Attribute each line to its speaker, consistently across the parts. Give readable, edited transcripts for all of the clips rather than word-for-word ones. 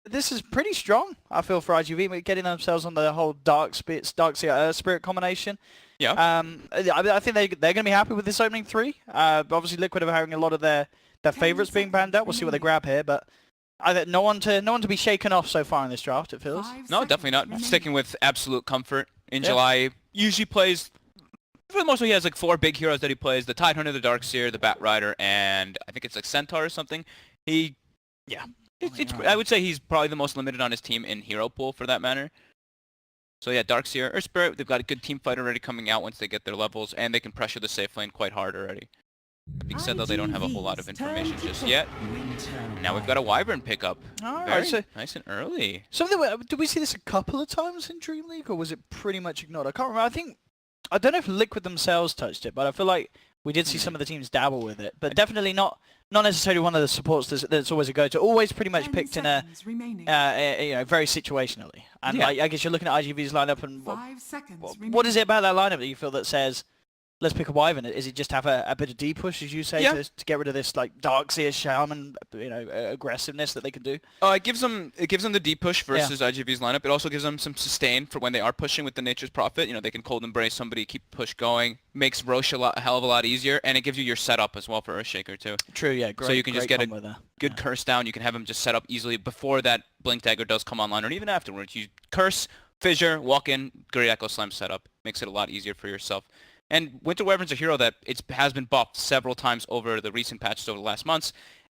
Speaker 1: this is pretty strong, I feel, for IGV, getting themselves on the whole Dark Spirit combination.
Speaker 2: Yeah.
Speaker 1: I think they're going to be happy with this opening 3. But obviously, Liquid are having a lot of their favorites being banned out. We'll see what they grab here, but no one to be shaken off so far in this draft, it feels.
Speaker 2: No, definitely not. Sticking with absolute comfort. In July, usually plays, for the most part, he has like 4 big heroes that he plays: the Tidehunter, the Darkseer, the Batrider, and I think it's like Centaur or something. I would say he's probably the most limited on his team in hero pool, for that matter. So yeah, Darkseer or Spirit, they've got a good team fight already coming out once they get their levels, and they can pressure the safe lane quite hard already. That being said, though, they don't have a whole lot of information just yet. And now we've got a Wyvern pickup. Very
Speaker 1: so
Speaker 2: nice and early.
Speaker 1: Did we see this a couple of times in Dream League, or was it pretty much ignored? I can't remember. I don't know if Liquid themselves touched it, but I feel like we did see some of the teams dabble with it. But definitely not necessarily one of the supports that's always a go-to. Always pretty much picked in a very situationally. And I guess you're looking at IGV's lineup, and what is it about that lineup that you feel that says, let's pick a Wyvern? Is it just have a bit of D-push, as you say, to get rid of this like Darkseer Shaman, aggressiveness that they can do?
Speaker 2: It gives them the D-push versus IGV's lineup. It also gives them some sustain for when they are pushing with the Nature's Prophet. They can cold embrace somebody, keep push going. Makes Rosh a hell of a lot easier, and it gives you your setup as well for Earthshaker too.
Speaker 1: True, yeah, great.
Speaker 2: So you can just get
Speaker 1: a
Speaker 2: good curse down. You can have him just set up easily before that Blink Dagger does come online, or even afterwards. You curse, fissure, walk in, Great Echo Slam setup. Makes it a lot easier for yourself. And Winter Wyvern's a hero that has been buffed several times over the recent patches over the last months.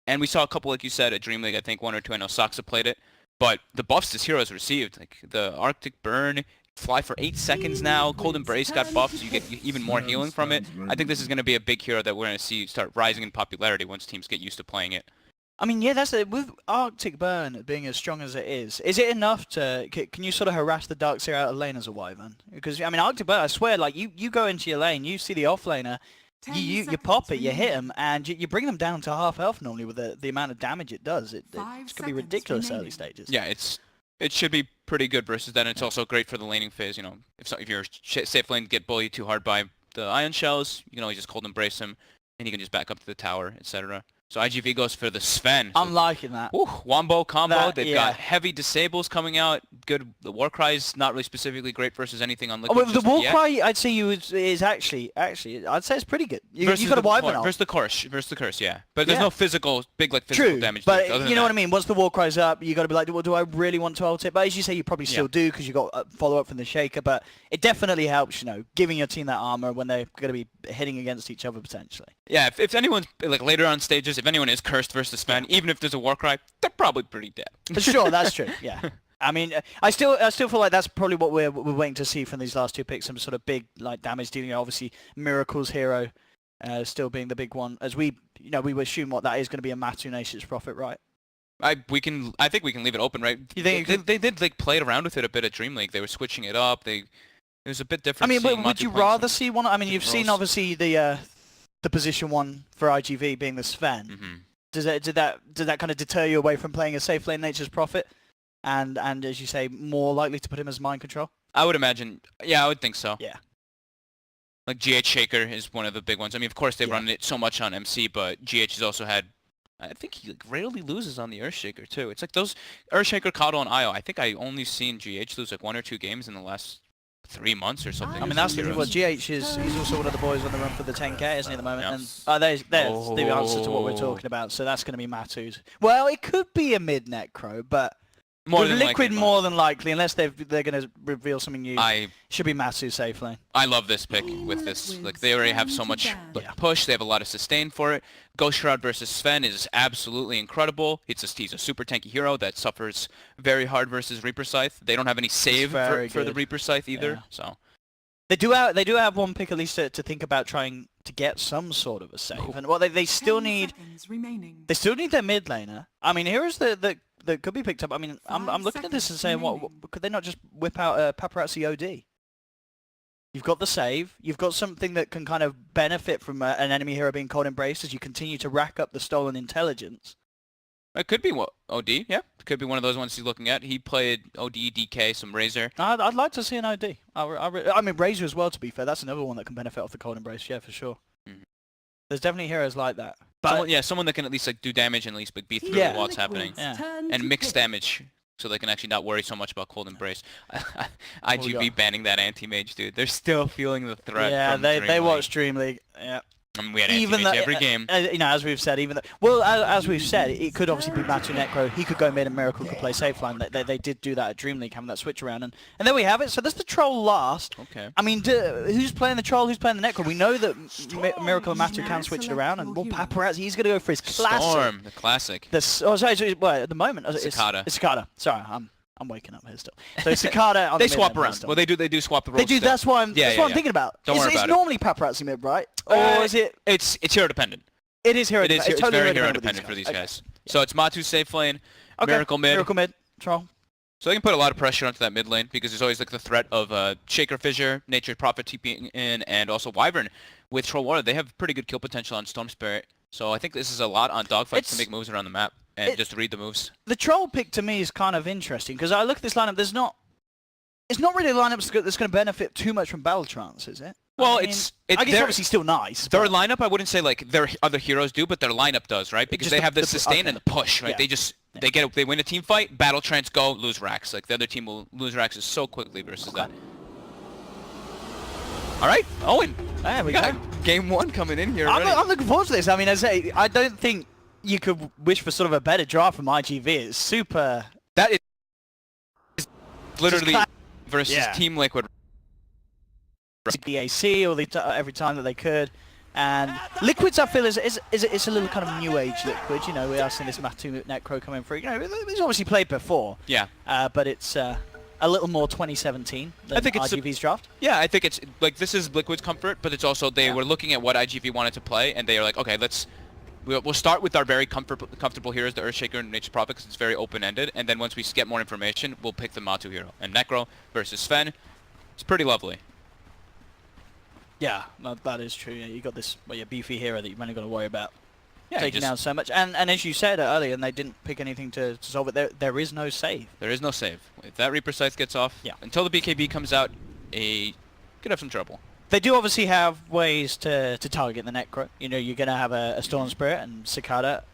Speaker 2: And we saw a couple, like you said, at Dream League, I think 1 or 2. I know Saksa played it. But the buffs this hero has received, like the Arctic Burn, fly for 8 seconds now, Cold Embrace got buffed, so you get even more healing from it. I think this is going to be a big hero that we're going to see start rising in popularity once teams get used to playing it.
Speaker 1: I mean, yeah, that's it. With Arctic Burn being as strong as it is it enough to... Can you sort of harass the Darkseer out of lane as a Wyvern? Because, I mean, Arctic Burn, I swear, like, you go into your lane, you see the offlaner, you pop it, you hit them, and you bring them down to half health normally with the amount of damage it does. It's going to be ridiculous early stages.
Speaker 2: Yeah, it should be pretty good versus that. It's also great for the laning phase. If your safe lane get bullied too hard by the Ion Shells, you can always just Cold Embrace him, and you can just back up to the tower, etc. So IGV goes for the Sven.
Speaker 1: I'm liking that.
Speaker 2: Wombo combo. They've got heavy disables coming out. Good. The Warcry's not really specifically great versus anything on Liquid.
Speaker 1: The Warcry, I'd say is actually, I'd say it's pretty good. You got a Wyvern on.
Speaker 2: Versus the curse, yeah. But there's no physical damage.
Speaker 1: But you know what I mean. Once the Warcry's up, you got to be like, well, do I really want to ult it? But as you say, you probably still do because you got a follow-up from the Shaker. But it definitely helps, giving your team that armor when they're going to be hitting against each other potentially.
Speaker 2: Yeah, if anyone's like later on stages, if anyone is cursed versus Sven, even if there's a Warcry, they're probably pretty dead.
Speaker 1: Sure, that's true. Yeah. I mean, I still feel like that's probably what we're waiting to see from these last 2 picks. Some sort of big like damage dealing. Obviously, Miracle's hero still being the big one. As we assume what that is going to be a Matu Nature's Prophet, right?
Speaker 2: I think we can leave it open, right?
Speaker 1: You think
Speaker 2: they did like play around with it a bit at Dream League. They were switching it up. It was a bit different.
Speaker 1: I mean, would you rather see one? I mean, you've seen obviously the position one for IGV being the Sven.
Speaker 2: Mm-hmm.
Speaker 1: Did that kind of deter you away from playing a safe lane Nature's Prophet, and as you say, more likely to put him as mind control?
Speaker 2: I would imagine. Yeah, I would think so.
Speaker 1: Yeah.
Speaker 2: Like GH Shaker is one of the big ones. I mean, of course they run it so much on MC, but GH has also had. I think he rarely loses on the Earthshaker too. It's like those Earthshaker, Kaddle, and Io. I think I only seen GH lose like 1 or 2 games in the last 3 months or something.
Speaker 1: I mean, that's what GH is. He's also one of the boys on the run for the 10k, isn't he, at the moment? And there's the answer to what we're talking about. So that's going to be Matu's. Well, it could be a mid Necro, but with Liquid more than likely, unless they're going to reveal something new, should be Matu safe lane.
Speaker 2: I love this pick with this. Like they already have so much push. They have a lot of sustain for it. Ghost Shroud versus Sven is absolutely incredible. He's a super tanky hero that suffers very hard versus Reaper Scythe. They don't have any save for the Reaper Scythe either. So
Speaker 1: they do have one pick at least to think about trying to get some sort of a save. And they still need their mid laner. I mean, here's that could be picked up. I mean, I'm looking at this and saying, what could they not just whip out Paparazzi OD? You've got the save. You've got something that can kind of benefit from an enemy hero being cold embraced as you continue to rack up the stolen intelligence.
Speaker 2: It could be OD, yeah. It could be one of those ones he's looking at. He played OD, DK, some Razor.
Speaker 1: I'd like to see an OD. I mean, Razor as well, to be fair. That's another one that can benefit off the cold embrace, yeah, for sure. Mm-hmm. There's definitely heroes like that.
Speaker 2: But someone that can at least like do damage and at least be through what's happening.
Speaker 1: Yeah.
Speaker 2: And mix damage. so they can actually not worry so much about Cold Embrace. IGV
Speaker 1: yeah.
Speaker 2: banning that anti-mage, dude. They're still feeling the threat.
Speaker 1: Yeah,
Speaker 2: from
Speaker 1: they
Speaker 2: Dream
Speaker 1: watch
Speaker 2: League.
Speaker 1: Dream League. Yeah.
Speaker 2: I mean, we had
Speaker 1: Even
Speaker 2: anti-mage
Speaker 1: though,
Speaker 2: every game.
Speaker 1: you know, as we've said, even though, well, as we've said, it could obviously be Matu Necro. He could go mid and Miracle could play safe line. They did do that at Dream League, having that switch around, and there we have it. So there's the Troll last.
Speaker 2: Okay.
Speaker 1: I mean, who's playing the Troll? Who's playing the Necro? We know that Miracle and Matu can switch it around, and well, Paparazzi, he's going to go for his classic.
Speaker 2: Storm, the classic.
Speaker 1: Well, at the moment,
Speaker 2: Cicada.
Speaker 1: It's Cicada. Sorry, I'm waking up here still. So Cicada on
Speaker 2: They
Speaker 1: the mid
Speaker 2: swap
Speaker 1: lane
Speaker 2: around.
Speaker 1: still.
Speaker 2: Well, they do swap the roles.
Speaker 1: They do.
Speaker 2: still.
Speaker 1: That's what I'm thinking about.
Speaker 2: Don't worry
Speaker 1: It's
Speaker 2: about it.
Speaker 1: normally Paparazzi mid, right? Or is it?
Speaker 2: It's hero dependent.
Speaker 1: It is hero.
Speaker 2: It is.
Speaker 1: It's
Speaker 2: It's
Speaker 1: totally
Speaker 2: very hero
Speaker 1: with
Speaker 2: dependent for these
Speaker 1: Okay.
Speaker 2: guys. So it's Matu safe lane,
Speaker 1: Okay.
Speaker 2: Miracle mid.
Speaker 1: Miracle mid. Troll.
Speaker 2: So they can put a lot of pressure onto that mid lane because there's always like the threat of Shaker Fissure, Nature's Prophet TPing in, and also Wyvern. With Troll Warrior, they have pretty good kill potential on Storm Spirit. So I think this is a lot on dogfights to make moves around the map and just read the moves.
Speaker 1: The Troll pick to me is kind of interesting because I look at this lineup. It's not really a lineup that's going to benefit too much from Battle Trance, is it?
Speaker 2: Well,
Speaker 1: I mean, I guess
Speaker 2: they're-
Speaker 1: obviously still nice.
Speaker 2: Their
Speaker 1: but-
Speaker 2: lineup, I wouldn't say like their other heroes do, but their lineup does, right? Because
Speaker 1: Just
Speaker 2: they have the
Speaker 1: the
Speaker 2: sustain
Speaker 1: okay.
Speaker 2: and the push, right?
Speaker 1: Yeah.
Speaker 2: They just they win a team fight, battle trance go, lose racks. Like the other team will lose racks so quickly versus that. All right, Owen.
Speaker 1: There we
Speaker 2: We
Speaker 1: go.
Speaker 2: got game one coming in here
Speaker 1: I'm
Speaker 2: already.
Speaker 1: looking forward to this. I mean, as I say, I don't think you could wish for sort of a better draft from IGV. It's super.
Speaker 2: That is literally
Speaker 1: cla-
Speaker 2: versus
Speaker 1: Yeah.
Speaker 2: Team Liquid.
Speaker 1: DAC all every time that they could. And Liquids, I feel, is it's a little kind of new age Liquid. You know, we are seeing this Matu Necro coming through. You know, he's obviously played before.
Speaker 2: Yeah.
Speaker 1: But it's a little more 2017 than
Speaker 2: I think it's
Speaker 1: IGV's draft.
Speaker 2: Yeah, I think it's like this is Liquid's comfort, but it's also they were looking at what IGV wanted to play, and they are like, okay, we'll start with our very comfortable heroes, the Earthshaker and Nature's Prophet, because it's very open-ended, and then once we get more information, we'll pick the Matu hero. And Necro versus Sven, it's pretty lovely.
Speaker 1: Yeah, no, that is true. Yeah, you got this beefy hero that you've only got to worry about
Speaker 2: Yeah,
Speaker 1: taking down so much. And as you said earlier, and they didn't pick anything to solve it. There is no save.
Speaker 2: There is no save. If that Reaper Scythe gets off, until the BKB comes out, could have some trouble.
Speaker 1: They do obviously have ways to target the Necro. You know, you're going to have a Storm Spirit and Cicada.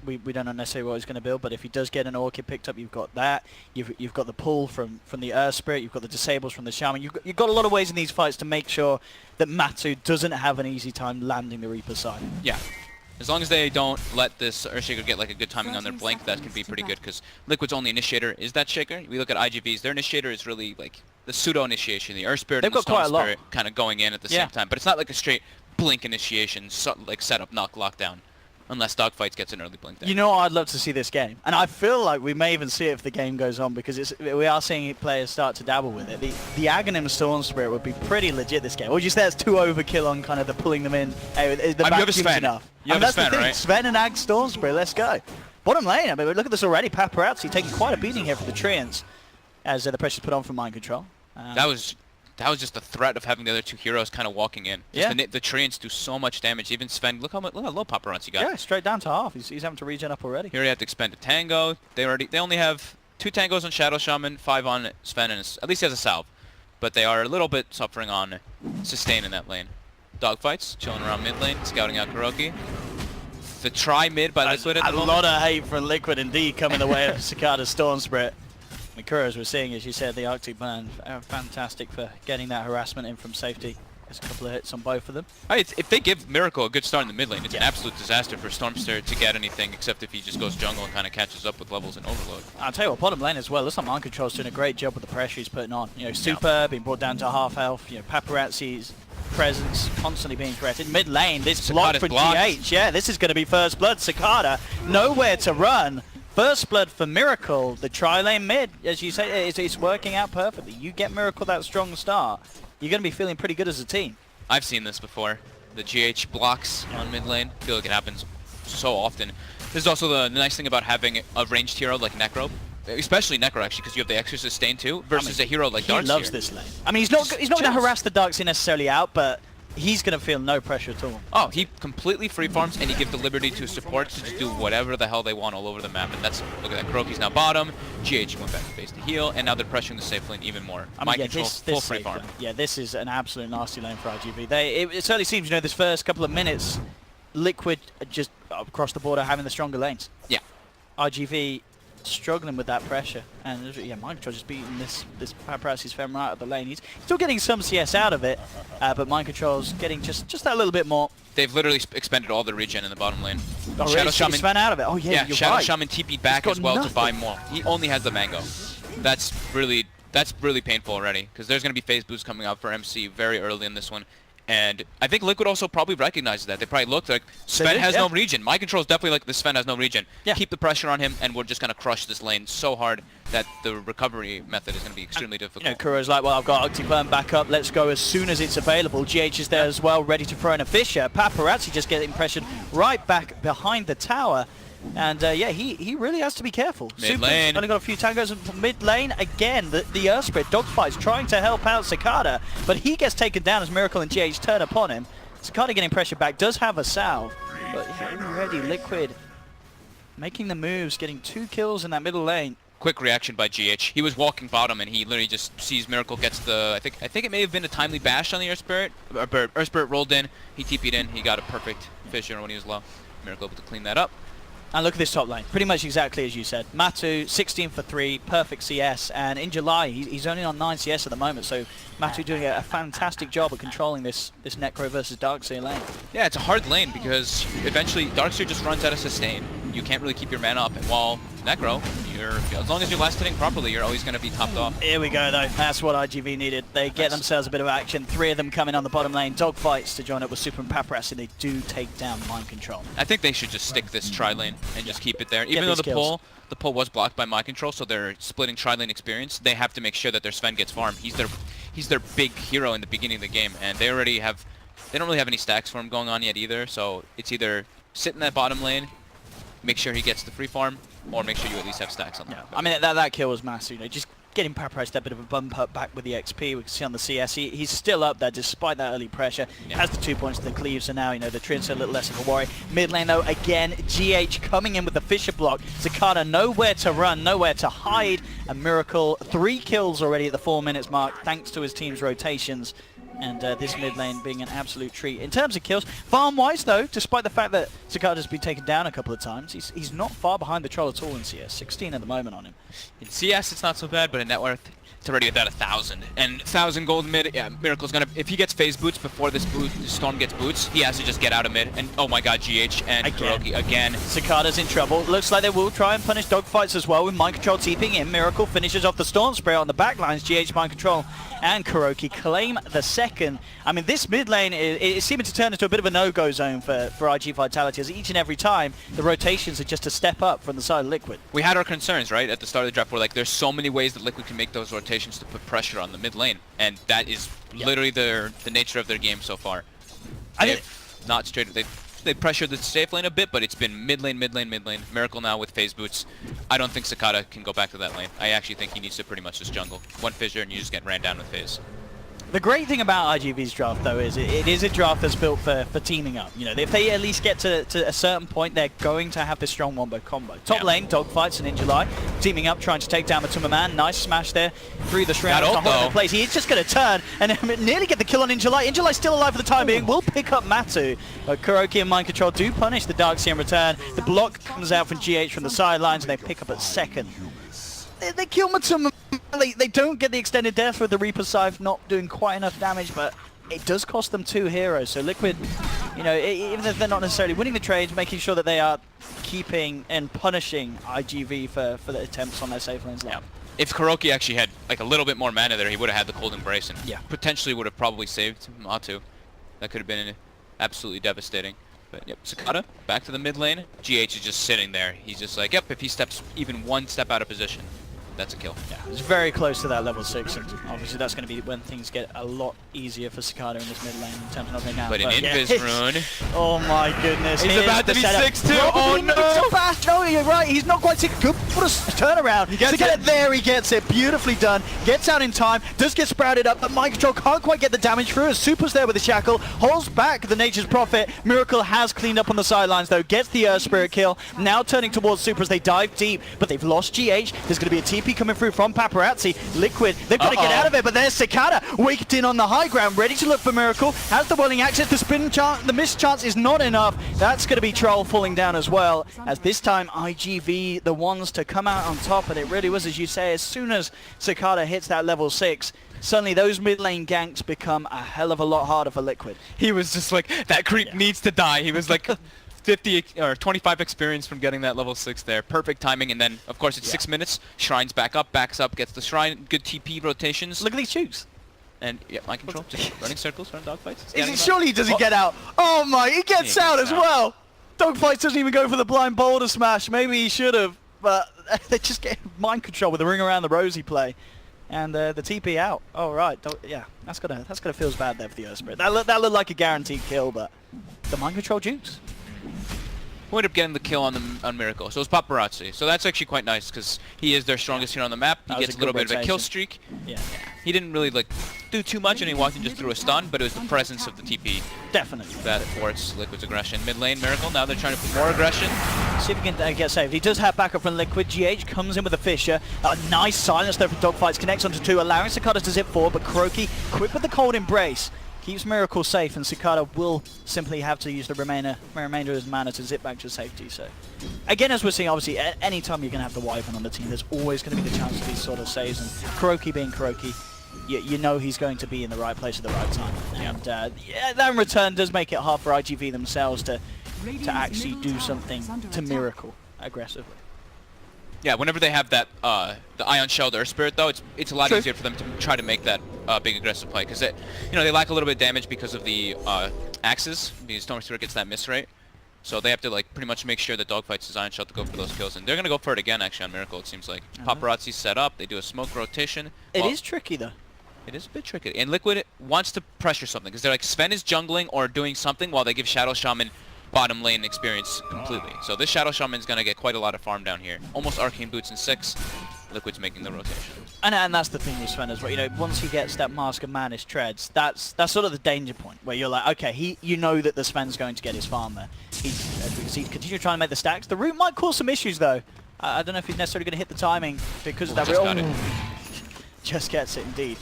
Speaker 1: We don't know necessarily what he's going to build, but if he does get an Orchid picked up, you've got that. You've got the pull from the Earth Spirit. You've got the disables from the Shaman. You've got a lot of ways in these fights to make sure that Matu doesn't have an easy time landing the Reaper side.
Speaker 2: Yeah. As long as they don't let this Earthshaker get like a good timing on their blink, that can be pretty good, because Liquid's only initiator is that Shaker. We look at IGV's, their initiator is really like the pseudo-initiation, the Earth Spirit and the Storm Spirit kind of going in at the same time. But it's not like a straight blink initiation, like setup, knock, lockdown. Unless Dogfights gets an early blink there.
Speaker 1: You know what I'd love to see this game, and I feel like we may even see it if the game goes on, because we are seeing players start to dabble with it. The Aghanim Storm Spirit would be pretty legit this game. Or just that's too overkill on kind of the pulling them in. The
Speaker 2: you have a Sven.
Speaker 1: Enough.
Speaker 2: You have
Speaker 1: that's
Speaker 2: a Sven,
Speaker 1: the thing.
Speaker 2: right?
Speaker 1: Sven and Ag Storm Spirit, let's go. Bottom lane, I mean, look at this already. Paparazzi taking quite a beating here for the Treants as the pressure's put on from Mind Control.
Speaker 2: That was just the threat of having the other two heroes kind of walking in. Just the Treants do so much damage. Even Sven, look how low Paparazzi got.
Speaker 1: Yeah, straight down to half. He's having to regen up already.
Speaker 2: Here you have to expend a Tango. They only have 2 Tangos on Shadow Shaman, 5 on Sven, and at least he has a Salve. But they are a little bit suffering on sustain in that lane. Dogfights, chilling around mid lane, scouting out Kuroki. The try mid by Liquid at the moment.
Speaker 1: A lot of hate from Liquid indeed coming the way of Cicada's Storm Spirit. Mikura, as we're seeing, as you said, the Arctic Burn, fantastic for getting that harassment in from safety. There's a couple of hits on both of them.
Speaker 2: If they give Miracle a good start in the mid lane, it's an absolute disaster for Stormster to get anything, except if he just goes jungle and kind of catches up with levels and overload.
Speaker 1: I'll tell you what, bottom lane as well, looks like Mind Control's doing a great job with the pressure he's putting on. You know, Super being brought down to half health, you know, Paparazzi's presence constantly being threatened. Mid lane, this block for GH, yeah, this is going to be first blood. Cicada, nowhere to run. First blood for Miracle, the tri-lane mid, as you say, it's working out perfectly. You get Miracle that strong start, you're going to be feeling pretty good as a team.
Speaker 2: I've seen this before. The GH blocks on mid lane. I feel like it happens so often. This is also the nice thing about having a ranged hero like Necro. Especially Necro, actually, because you have the extra sustain too, versus a hero like Darkseer.
Speaker 1: He loves this lane. I mean, he's not going to harass the Darkseer necessarily out, but he's going to feel no pressure at all.
Speaker 2: Oh, he completely free farms, and he gives the liberty to supports to just do whatever the hell they want all over the map. And that's, look at that, Kuroki's now bottom, GH went back to base to heal, and now they're pressuring the safe lane even more.
Speaker 1: I mean,
Speaker 2: Mind control, full free farm.
Speaker 1: Yeah, this is an absolute nasty lane for IGV. It certainly seems, you know, this first couple of minutes, Liquid just across the border having the stronger lanes.
Speaker 2: Yeah.
Speaker 1: IGV struggling with that pressure. And yeah, Mind Control just beating this Paparazzis Fem right out of the lane. He's still getting some CS out of it, but Mind Control's getting just that little bit more.
Speaker 2: They've literally expended all the regen in the bottom lane.
Speaker 1: Oh,
Speaker 2: Shadow
Speaker 1: really?
Speaker 2: Shaman
Speaker 1: Sven out of it. Oh yeah, you're
Speaker 2: Shadow
Speaker 1: right.
Speaker 2: Shaman TP'd back
Speaker 1: got
Speaker 2: as well to buy
Speaker 1: nothing.
Speaker 2: more. He only has the mango. That's really painful already, because there's going to be phase boost coming out for MC very early in this one. And I think Liquid also probably recognizes that. They probably looked like Sven has no regen. Mind Control is definitely like the Sven has no regen.
Speaker 1: Yeah.
Speaker 2: Keep the pressure on him, and we're just going to crush this lane so hard that the recovery method is going to be extremely difficult.
Speaker 1: You know, Kuro's like, well, I've got Octibirn back up. Let's go as soon as it's available. GH is there as well, ready to throw in a Fissure. Paparazzi just getting pressured right back behind the tower. And yeah, he really has to be careful.
Speaker 2: Mid lane.
Speaker 1: Only got a few tangos in mid lane. Again, the Urspirit Dogfight's trying to help out Cicada, but he gets taken down as Miracle and GH turn upon him. Cicada getting pressure back, does have a salve, but already Liquid making the moves, getting 2 kills in that middle lane.
Speaker 2: Quick reaction by GH. He was walking bottom and he literally just sees Miracle gets the, I think it may have been a timely bash on the Urspirit. Urspirit rolled in, he TP'd in, he got a perfect Fissure when he was low. Miracle able to clean that up.
Speaker 1: And look at this top lane, pretty much exactly as you said. Matu, 16 for 3, perfect CS, and in July, he's only on 9 CS at the moment, so Matu doing a fantastic job of controlling this Necro versus Darkseer lane.
Speaker 2: Yeah, it's a hard lane because eventually Darkseer just runs out of sustain. You can't really keep your mana up, and while Necro, as long as you're last hitting properly, you're always going to be topped off.
Speaker 1: Here we go though, that's what IGV needed. They get themselves a bit of action, 3 of them coming on the bottom lane, dogfights to join up with Super and Paparazzi, and they do take down Mind Control.
Speaker 2: I think they should just stick this tri-lane and just keep it there.
Speaker 1: Get
Speaker 2: Even though
Speaker 1: these kills.
Speaker 2: the pull was blocked by Mind Control, so they're splitting tri-lane experience, they have to make sure that their Sven gets farmed. He's their big hero in the beginning of the game, and they don't really have any stacks for him going on yet either, so it's either sit in that bottom lane, make sure he gets the free farm, or make sure you at least have stacks on them.
Speaker 1: Yeah, I mean that kill was massive. You know, just getting Paparazzi a bit of a bump up back with the XP. We can see on the CS he's still up there despite that early pressure.
Speaker 2: Yeah.
Speaker 1: Has the 2 points to the cleave, so now you know the Trin's a little less of a worry. Mid lane though, again GH coming in with the Fissure block. Cicada nowhere to run, nowhere to hide. A Miracle, 3 kills already at the 4 minutes mark thanks to his team's rotations. And this mid lane being an absolute treat. In terms of kills, farm-wise though, despite the fact that Cicada's been taken down a couple of times, he's not far behind the troll at all in CS. 16 at the moment on him.
Speaker 2: In CS, it's not so bad, but in net worth, it's already about 1,000. And 1,000 gold mid, yeah, Miracle's gonna, if he gets phase boots before this Storm gets boots, he has to just get out of mid. And oh my god, GH and Kuroki again.
Speaker 1: Cicada's in trouble. Looks like they will try and punish dogfights as well with Mind Control TPing in. Miracle finishes off the Storm Spray on the backlines. GH, Mind Control and Kuroki claim the second. I mean, this mid lane is seeming to turn into a bit of a no-go zone for IG Vitality, as each and every time the rotations are just a step up from the side of Liquid.
Speaker 2: We had our concerns, right, at the start of the draft, where like there's so many ways that Liquid can make those rotations to put pressure on the mid lane, and that is literally the nature of their game so far. They've not straight. They pressured the safe lane a bit, but it's been mid lane, mid lane, mid lane. Miracle now with phase boots. I don't think Cicada can go back to that lane. I actually think he needs to pretty much just jungle. One Fissure and you just get ran down with phase.
Speaker 1: The great thing about IGV's draft, though, is it is a draft that's built for teaming up. You know, if they at least get to a certain point, they're going to have this strong wombo combo. Top lane, dogfights, and in July, teaming up, trying to take down Matuma Man. Nice smash there through the shroud. Place. He's just going to turn and nearly get the kill on In July. In July still alive for the time being. Will pick up Matu. But Kuroki and Mind Control do punish the Darkseer in return. The block comes out from GH from the sidelines, and they pick up at second. They kill Matuma. They don't get the extended death with the Reaper Scythe not doing quite enough damage, but it does cost them 2 heroes. So Liquid, you know, even if they're not necessarily winning the trades, making sure that they are keeping and punishing IGV for the attempts on their safe lanes.
Speaker 2: Yeah. If Kuroki actually had like a little bit more mana there, he would have had the Cold Embrace and potentially would have probably saved Matu. That could have been absolutely devastating. But yep, Cicada back to the mid lane. GH is just sitting there. He's just like, yep, if he steps even one step out of position, that's a kill.
Speaker 1: Yeah, it's very close to that level 6, and obviously that's going to be when things get a lot easier for Cicada in this mid lane in terms of not being out.
Speaker 2: But an Invis rune.
Speaker 1: Oh my goodness.
Speaker 2: He's about to be 6-2. Oh no!
Speaker 1: So fast. No, you're right. He's not quite 6. Good. What a turnaround. He gets it. There he gets it. Beautifully done. Gets out in time. Does get sprouted up, but Mind Control can't quite get the damage through. As Super's there with the shackle. Holds back the Nature's Prophet. Miracle has cleaned up on the sidelines though. Gets the Spirit kill. Now turning towards Super as they dive deep, but they've lost GH. There's going to be a TP TP coming through from Paparazzi. Liquid, they've got to get out of it, but there's Cicada, waked in on the high ground, ready to look for Miracle. Has the whirling access, the spin chance, the miss chance is not enough. That's going to be Troll falling down as well, as this time IGV, the ones to come out on top, and it really was, as you say, as soon as Cicada hits that level 6, suddenly those mid lane ganks become a hell of a lot harder for Liquid.
Speaker 2: He was just like, that creep needs to die. He was like 50 or 25 experience from getting that level 6 there. Perfect timing, and then of course it's 6 minutes. Shrine's back up, backs up, gets the Shrine. Good TP rotations.
Speaker 1: Look at these shoots.
Speaker 2: And yeah, mind control, just running circles, running dogfights.
Speaker 1: Surely does he get out? Oh my, he gets out as well. Dogfights doesn't even go for the blind boulder smash. Maybe he should have, but they just get mind control with the ring around the rosy play. And the TP out. Oh right, yeah, that's gonna feel bad there for the Earth Spirit. That looked like a guaranteed kill, but the mind control jukes.
Speaker 2: Who ended up getting the kill on Miracle? So it was Paparazzi. So that's actually quite nice because he is their strongest hero on the map. He gets a little bit of a kill streak.
Speaker 1: Yeah.
Speaker 2: He didn't really like do too much, and he walked in just through a stun, but it was the presence of the TP
Speaker 1: Definitely.
Speaker 2: that thwarts Liquid's aggression. Mid lane Miracle. Now they're trying to put more aggression.
Speaker 1: See if he can get saved. He does have backup from Liquid. GH comes in with a Fissure. A nice silence there from Dogfights. Connects onto 2, allowing Cicada to zip forward, but Croaky, quick with the cold embrace, keeps Miracle safe, and Cicada will simply have to use the remainder of his mana to zip back to safety. So, again, as we're seeing, obviously, any time you're going to have the Wyvern on the team, there's always going to be the chance of these sort of saves, and Croaky being Croaky, you know he's going to be in the right place at the right time. And yeah, that in return does make it hard for IGV themselves to actually do something to Miracle aggressively.
Speaker 2: Yeah, whenever they have that the Ion Shelled Earth Spirit, though, it's a lot easier for them to try to make that big aggressive play, because they lack a little bit of damage because of the axes. The Storm Spirit gets that miss rate, so they have to like pretty much make sure that Dogfights is Ion Shelled to go for those kills, and they're gonna go for it again actually on Miracle. It seems like Paparazzi's set up. They do a smoke rotation.
Speaker 1: It is tricky though.
Speaker 2: It is a bit tricky, and Liquid wants to pressure something because they're like Sven is jungling or doing something while they give Shadow Shaman bottom lane experience completely. So this Shadow Shaman's gonna get quite a lot of farm down here. Almost Arcane Boots in 6. Liquid's making the rotation.
Speaker 1: And that's the thing with Sven as well. Once he gets that Mask of Madness treads, that's sort of the danger point where you're like, okay, you know that the Sven's going to get his farm there. He's continue trying to make the stacks. The root might cause some issues though. I don't know if he's necessarily going to hit the timing because of that.
Speaker 2: Just got it.
Speaker 1: Just gets it indeed.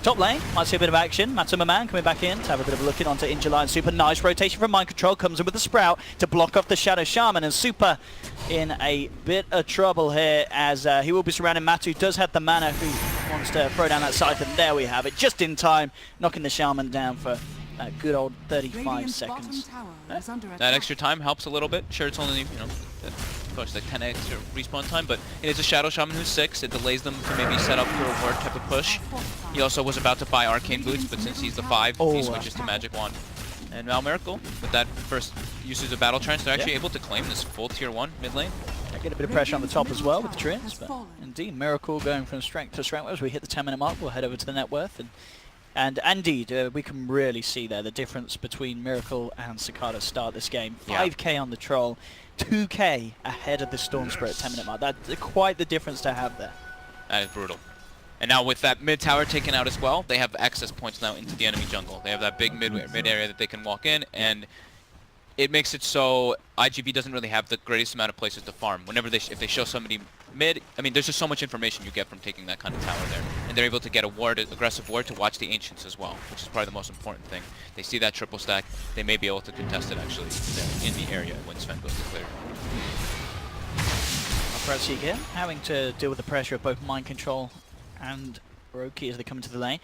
Speaker 1: Top lane, might see a bit of action. Matuma Man coming back in to have a bit of a look in onto Injuly, and Super. Nice rotation from Mind Control, comes in with the Sprout to block off the Shadow Shaman, and Super in a bit of trouble here as he will be surrounding Matu. Does have the mana who wants to throw down that scythe, and there we have it, just in time, knocking the Shaman down for that good old 35 seconds.
Speaker 2: That extra time helps a little bit. Sure, it's only, of course, like 10 extra respawn time, but it is a Shadow Shaman who's 6. It delays them to maybe set up for a ward type of push. He also was about to buy Arcane Boots, but since he's the 5, he switches to Magic Wand. And now Miracle, with that first usage of Battle Trance, they're actually able to claim this full tier 1 mid lane.
Speaker 1: Get a bit of pressure on the top as well with the Treants, but indeed, Miracle going from strength to strength. As we hit the 10-minute mark, we'll head over to the net worth, and indeed, we can really see there the difference between Miracle and Cicada start this game. 5k on the Troll, 2k ahead of the Storm Spirit 10-minute mark. That's quite the difference to have there.
Speaker 2: That is brutal. And now with that mid tower taken out as well, they have access points now into the enemy jungle. They have that big mid area that they can walk in, and it makes it so IGV doesn't really have the greatest amount of places to farm. Whenever if they show somebody mid, I mean, there's just so much information you get from taking that kind of tower there. And they're able to get a ward, aggressive ward, to watch the Ancients as well, which is probably the most important thing. They see that triple stack, they may be able to contest it actually there in the area when Sven goes to clear.
Speaker 1: Paparazzi again, having to deal with the pressure of both Mind Control and Roki as they come into the lane.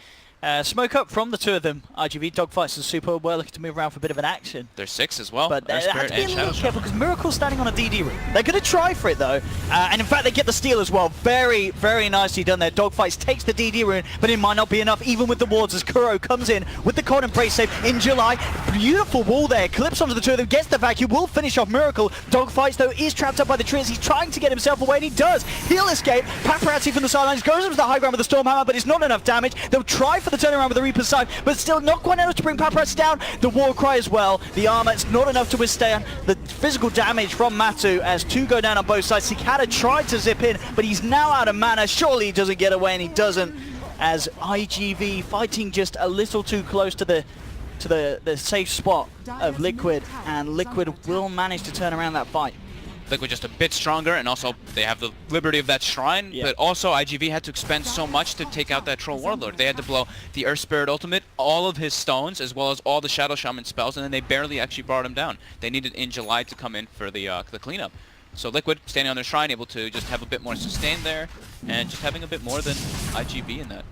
Speaker 1: Smoke up from the two of them. IGV, Dogfights and Super were looking to move around for a bit of an action.
Speaker 2: They're 6 as well.
Speaker 1: But they have to be a little careful because Miracle's standing on a DD route. They're going to try for it though. And in fact they get the steal as well. Very, very nicely done there. Dogfights takes the DD route, but it might not be enough even with the wards as Kuro comes in with the cold embrace save in July. Beautiful wall there. Clips onto the two of them, gets the vacuum, will finish off Miracle. Dogfights though is trapped up by the trees. He's trying to get himself away and he does. He'll escape. Paparazzi from the sidelines goes up to the high ground with the Stormhammer, but it's not enough damage. They'll try for the turnaround with the Reaper's Scythe, but still not quite enough to bring Paparazzi down. The war cry as well. The armor, it's not enough to withstand the physical damage from Matu as 2 go down on both sides. Cicada tried to zip in, but he's now out of mana. Surely he doesn't get away, and he doesn't, as IGV fighting just a little too close to the safe spot of Liquid, and Liquid will manage to turn around that fight.
Speaker 2: Liquid just a bit stronger, and also they have the liberty of that shrine,
Speaker 1: Yeah.
Speaker 2: but also IGV had to expend so much to take out that Troll Warlord. They had to blow the Earth Spirit Ultimate, all of his stones, as well as all the Shadow Shaman spells, and then they barely actually brought him down. They needed In July to come in for the cleanup. So Liquid, standing on their shrine, able to just have a bit more sustain there, and just having a bit more than IGV in that.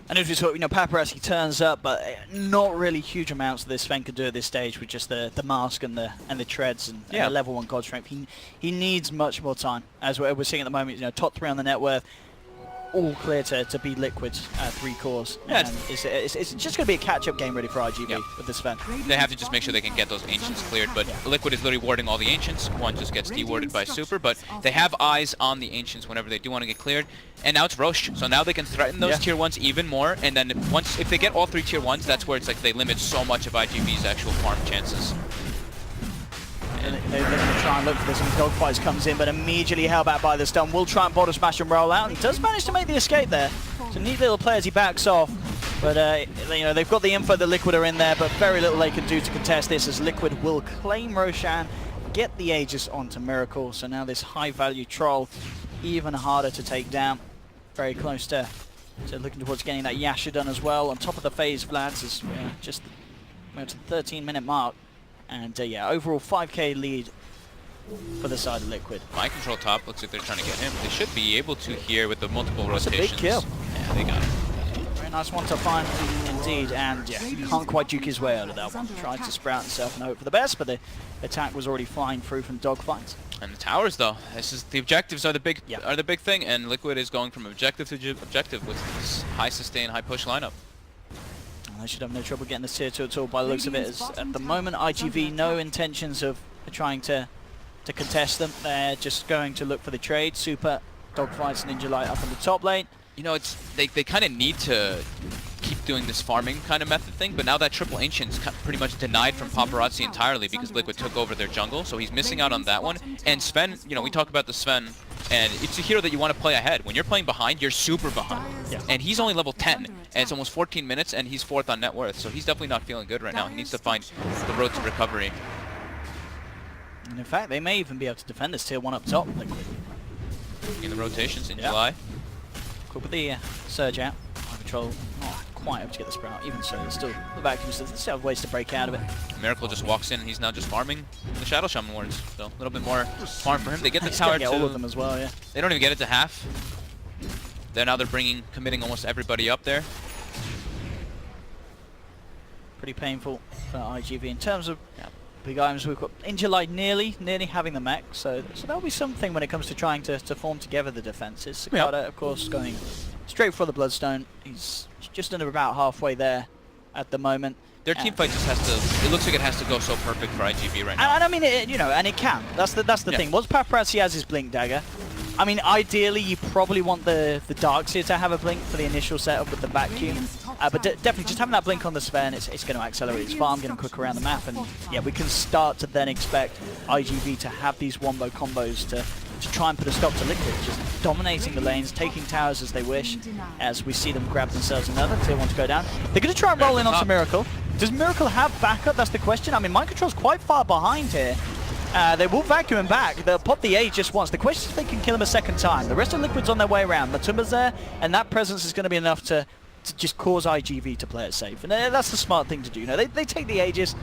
Speaker 1: And as we saw, Paparazzi turns up, but not really huge amounts that this Sven could do at this stage with just the mask and the treads and the level 1 God Strength. He needs much more time, as we're seeing at the moment. Top 3 on the net worth, all clear to be Liquid's 3 cores.
Speaker 2: Yeah,
Speaker 1: And it's just going to be a catch-up game really for IGV with this Sven.
Speaker 2: They have to just make sure they can get those Ancients cleared, but Liquid is literally warding all the Ancients. One just gets dewarded by Super, but they have eyes on the Ancients whenever they do want to get cleared. And now it's Roche, so now they can threaten those tier 1s even more, and then if they get all 3 tier 1s, that's where it's like they limit so much of IGV's actual farm chances.
Speaker 1: They're going to try and look for this, and Dogfights comes in, but immediately held back by the stun. Will try and bottom smash and roll out, and he does manage to make the escape there. It's a neat little play as he backs off, but they've got the info that Liquid are in there, but very little they can do to contest this, as Liquid will claim Roshan, get the Aegis onto Miracle, so now this high-value troll even harder to take down. Very close to looking towards getting that Yasha done as well. On top of the phase, Vlad's is just to the 13-minute mark. And overall 5k lead for the side of Liquid.
Speaker 2: Mind Control top, looks like they're trying to get him. They should be able to here with the multiple
Speaker 1: That's
Speaker 2: rotations.
Speaker 1: a big kill.
Speaker 2: Yeah, they got it.
Speaker 1: Very nice one to find indeed, and can't quite duke his way out of that one. Tried to sprout himself and hope for the best, but the attack was already flying through from Dogfights.
Speaker 2: And the towers, though, the objectives are the big thing, and Liquid is going from objective to objective with this high sustain, high push lineup.
Speaker 1: They should have no trouble getting this tier 2 at all by the looks of it, as at the moment IGV no intentions of trying to contest them. They're just going to look for the trade. Super, Dogfights, Ninja Light up in the top lane.
Speaker 2: They kind of need to keep doing this farming kind of method thing, but now that triple Ancient's pretty much denied from Paparazzi entirely because Liquid took over their jungle, so he's missing out on that one. And Sven, we talk about the Sven, and it's a hero that you want to play ahead. When you're playing behind, you're super behind.
Speaker 1: Yeah.
Speaker 2: And he's only level 10, and it's almost 14 minutes, and he's 4th on net worth, so he's definitely not feeling good right now. He needs to find the road to recovery.
Speaker 1: And in fact, they may even be able to defend this tier 1 up top, Liquid.
Speaker 2: In the rotations in July.
Speaker 1: Cool, but the surge out. Control not quite able to get the sprout. Even so, there's still the vacuum, so they still have ways to break out of it.
Speaker 2: Miracle just walks in, and he's now just farming the Shadow Shaman wards. So a little bit more farm for him. They get the tower
Speaker 1: get all of them as well, yeah.
Speaker 2: They don't even get it to half. Now they're committing almost everybody up there.
Speaker 1: Pretty painful for IGV in terms of big items. We've got In July nearly having the mech, so that'll be something when it comes to trying to form together the defenses. Cicada, of course, going straight for the Bloodstone. He's just under about halfway there at the moment.
Speaker 2: Their team fight just has to. It looks like it has to go so perfect for IGV right now.
Speaker 1: And I mean, and it can. That's the thing. Once Paparazzi has his Blink Dagger, I mean, ideally you probably want the Darkseer to have a blink for the initial setup with the vacuum. But definitely just having that blink on the Sven, it's going to accelerate his farm, get him quick around the map, and we can start to then expect IGV to have these wombo combos to try and put a stop to Liquid, just dominating the lanes, taking towers as they wish, as we see them grab themselves another tier 1 to go down. They're going to try and roll in onto Miracle. Does Miracle have backup? That's the question. I mean, Mind Control's quite far behind here. They will vacuum him back. They'll pop the Age just once. The question is if they can kill him a second time. The rest of Liquid's on their way around. Matumba's there, and that presence is going to be enough to just cause IGV to play it safe. And that's the smart thing to do. They take the Aegis.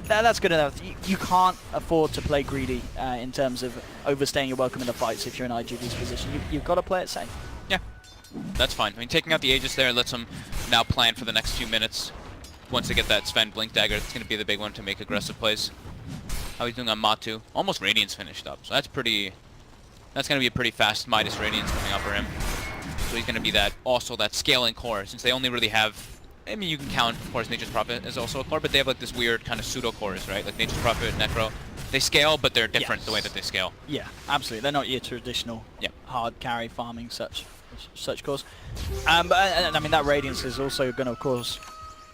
Speaker 1: That's good enough. You can't afford to play greedy in terms of overstaying your welcome in the fights if you're in IGV's position. You've got to play it safe.
Speaker 2: Yeah, that's fine. I mean, taking out the Aegis there lets them now plan for the next few minutes. Once they get that Sven Blink Dagger, it's going to be the big one to make aggressive plays. How he's doing on Matu. Almost Radiance finished up, so that's going to be a pretty fast Midas Radiance coming up for him. So he's going to be that scaling core, since they only really have, I mean, you can count, of course, Nature's Prophet is also a core, but they have like this weird kind of pseudo cores, right? Like Nature's Prophet, Necro. They scale, but they're different the way that they scale.
Speaker 1: Yeah, absolutely. They're not your traditional hard carry farming such cores. But I mean, that Radiance is also going to, of course,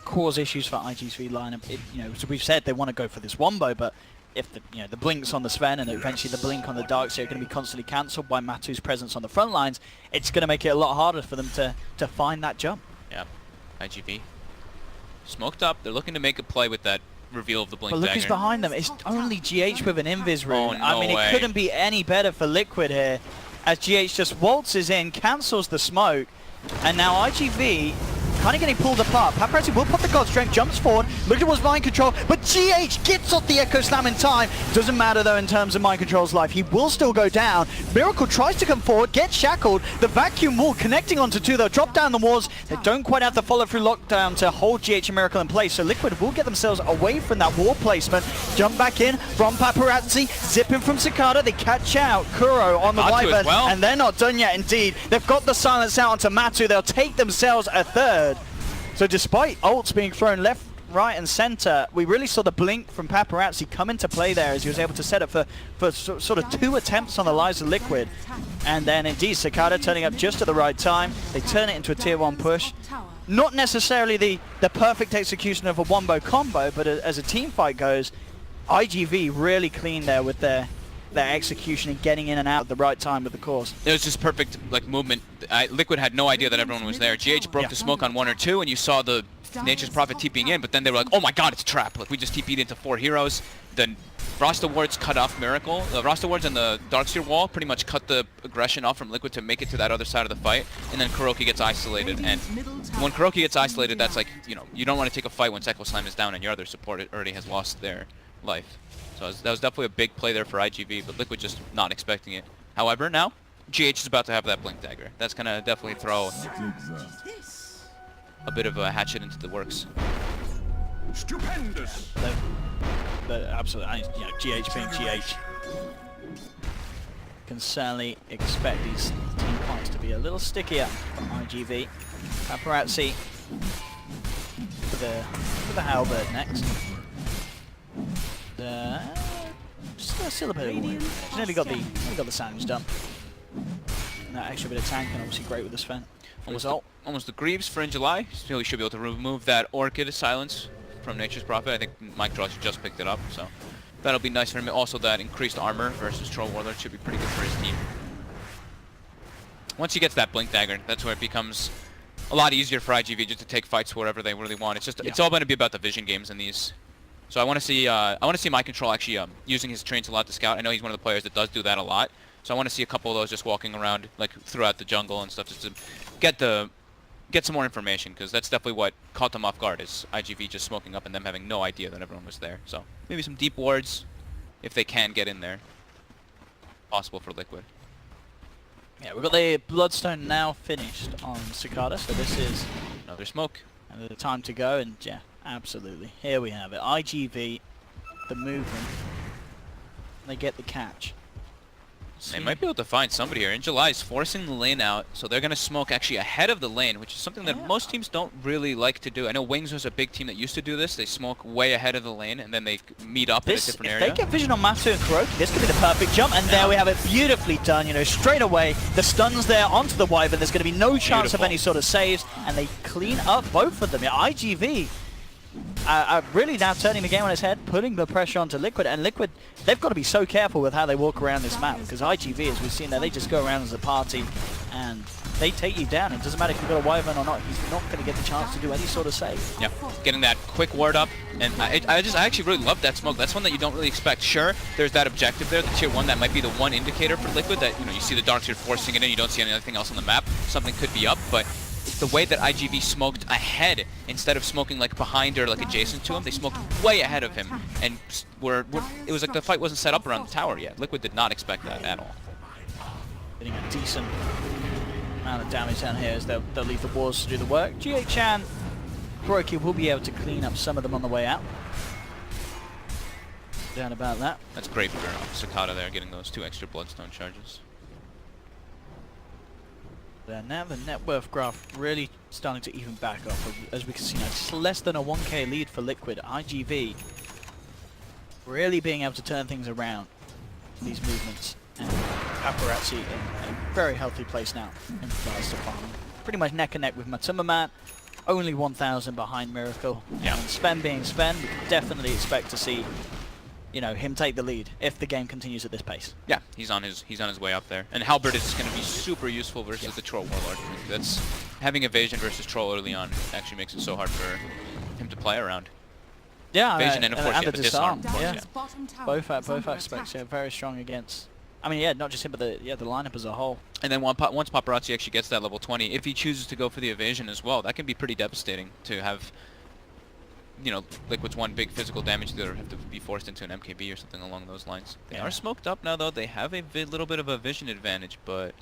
Speaker 1: cause issues for IGV lineup. So we've said they want to go for this wombo, but if the blinks on the Sven and eventually the blink on the Darkseer are going to be constantly cancelled by Matu's presence on the front lines, it's going to make it a lot harder for them to find that jump.
Speaker 2: Yeah, IGV smoked up. They're looking to make a play with that reveal of the Blink
Speaker 1: But look who's
Speaker 2: Dagger.
Speaker 1: behind them. It's only GH with an Invis rune.
Speaker 2: Oh,
Speaker 1: I
Speaker 2: no
Speaker 1: mean,
Speaker 2: way.
Speaker 1: it couldn't be any better for Liquid here, as GH just waltzes in, cancels the smoke, and now IGV kind of getting pulled apart. Paparazzi will pop the God Strength, jumps forward, look towards Mind Control, but GH gets off the Echo Slam in time. Doesn't matter though in terms of Mind Control's life. He will still go down. Miracle tries to come forward, gets shackled. The vacuum wall connecting onto two, they'll drop down the walls. They don't quite have the follow through lockdown to hold GH and Miracle in place, so Liquid will get themselves away from that wall placement. Jump back in from Paparazzi, zipping from Cicada. They catch out Kuro on the
Speaker 2: Matu as
Speaker 1: Wyvern,
Speaker 2: well.
Speaker 1: and they're not done yet indeed. They've got the silence out onto Matu. They'll take themselves a third. So despite ults being thrown left, right and center, we really saw the blink from Paparazzi come into play there as he was able to set up for sort of 2 attempts on the lives of Liquid. And then indeed Cicada turning up just at the right time. They turn it into a tier 1 push. Not necessarily the perfect execution of a wombo combo, but as a team fight goes, IGV really clean there with their execution and getting in and out at the right time with the course.
Speaker 2: It was just perfect like movement. Liquid had no idea that everyone was there. GH broke the smoke on 1 or 2, and you saw the Nature's Prophet TPing in, but then they were like, oh my god, it's a trap. Like, we just TP'd into 4 heroes. The Rasta Wards cut off Miracle. The Rasta Wards and the Darkseer wall pretty much cut the aggression off from Liquid to make it to that other side of the fight, and then Kuroki gets isolated. And when Kuroki gets isolated, that's like, you know, you don't want to take a fight once Echo Slam is down and your other support already has lost their life. So that was definitely a big play there for IGV, but Liquid just not expecting it. However, now, GH is about to have that Blink Dagger. That's going to definitely throw a bit of a hatchet into the works.
Speaker 3: Stupendous!
Speaker 1: Absolutely, you know, GH being GH. Can certainly expect these team fights to be a little stickier for IGV. Paparazzi for the Halberd next. Still a bit of a win. He's nearly got the sandwich done. And that extra bit of tank and obviously great with the Sven.
Speaker 2: Almost the Greaves for in July. Still, he should be able to remove that Orchid silence from Nature's Prophet. I think Mike Dross just picked it up, so that'll be nice for him. Also, that increased armor versus Troll Warlord should be pretty good for his team. Once he gets that Blink Dagger, that's where it becomes a lot easier for IGV just to take fights wherever they really want. It's just it's all going to be about the vision games in these. So I want to see Mind Control actually using his trains a lot to scout. I know he's one of the players that does do that a lot. So I want to see a couple of those just walking around like throughout the jungle and stuff just to get some more information, because that's definitely what caught them off guard, is IGV just smoking up and them having no idea that everyone was there. So maybe some deep wards if they can get in there. Possible for Liquid.
Speaker 1: Yeah, we've got the Bloodstone now finished on Cicada, so this is
Speaker 2: Another smoke.
Speaker 1: the time to go, and yeah, absolutely. Here we have it. IGV, the movement. They get the catch.
Speaker 2: They might be able to find somebody here. In July is forcing the lane out, so they're going to smoke actually ahead of the lane, which is something that most teams don't really like to do. I know Wings was a big team that used to do this. They smoke way ahead of the lane, and then they meet up in a different area.
Speaker 1: If they get vision on Matu and Kuroki, this could be the perfect jump, and there we have it, beautifully done. You know, straight away, the stun's there onto the Wyvern. There's going to be no chance of any sort of saves, and they clean up both of them. Yeah, IGV really now turning the game on its head, putting the pressure onto Liquid, and Liquid, they've got to be so careful with how they walk around this map, because IGV, as we've seen there, they just go around as a party and they take you down. It doesn't matter if you've got a Wyvern or not, he's not going to get the chance to do any sort of save.
Speaker 2: Yeah, getting that quick ward up, and I actually really love that smoke. That's one that you don't really expect. Sure, there's that objective there, the tier 1, that might be the one indicator for Liquid that, you know, you see the Darkseer forcing it in, you don't see anything else on the map, something could be up, but the way that IGV smoked ahead instead of smoking like behind or like adjacent to him, they smoked way ahead of him, and it was like the fight wasn't set up around the tower yet. Liquid did not expect that at all.
Speaker 1: Getting a decent amount of damage down here as they'll leave the walls to do the work. GH and Kuroki will be able to clean up some of them on the way out. No doubt about that.
Speaker 2: That's great for Cicada there, getting those 2 extra Bloodstone charges.
Speaker 1: Now the net worth graph really starting to even back up, as we can see now. It's less than a 1k lead for Liquid. IGV really being able to turn things around, these movements, and Paparazzi in a very healthy place now in regards to farming. Pretty much neck and neck with Matsumaman, only 1,000 behind Miracle.
Speaker 2: Yeah.
Speaker 1: And Sven being Sven, we can definitely expect to see, you know, him take the lead if the game continues at this pace.
Speaker 2: Yeah, he's on his way up there. And Halberd is going to be super useful versus the Troll Warlord. That's having evasion versus Troll early on actually makes it so hard for him to play around.
Speaker 1: Yeah,
Speaker 2: evasion and of course
Speaker 1: and
Speaker 2: yeah,
Speaker 1: the
Speaker 2: the disarm.
Speaker 1: disarm,
Speaker 2: Of course,
Speaker 1: yeah.
Speaker 2: yeah.
Speaker 1: Both aspects, yeah, very strong against. I mean, yeah, not just him, but the lineup as a whole.
Speaker 2: And then once Paparazzi actually gets that level 20, if he chooses to go for the evasion as well, that can be pretty devastating to have, you know, Liquid's one big physical damage there, have to be forced into an MKB or something along those lines. They are smoked up now, though. They have a little bit of a vision advantage, but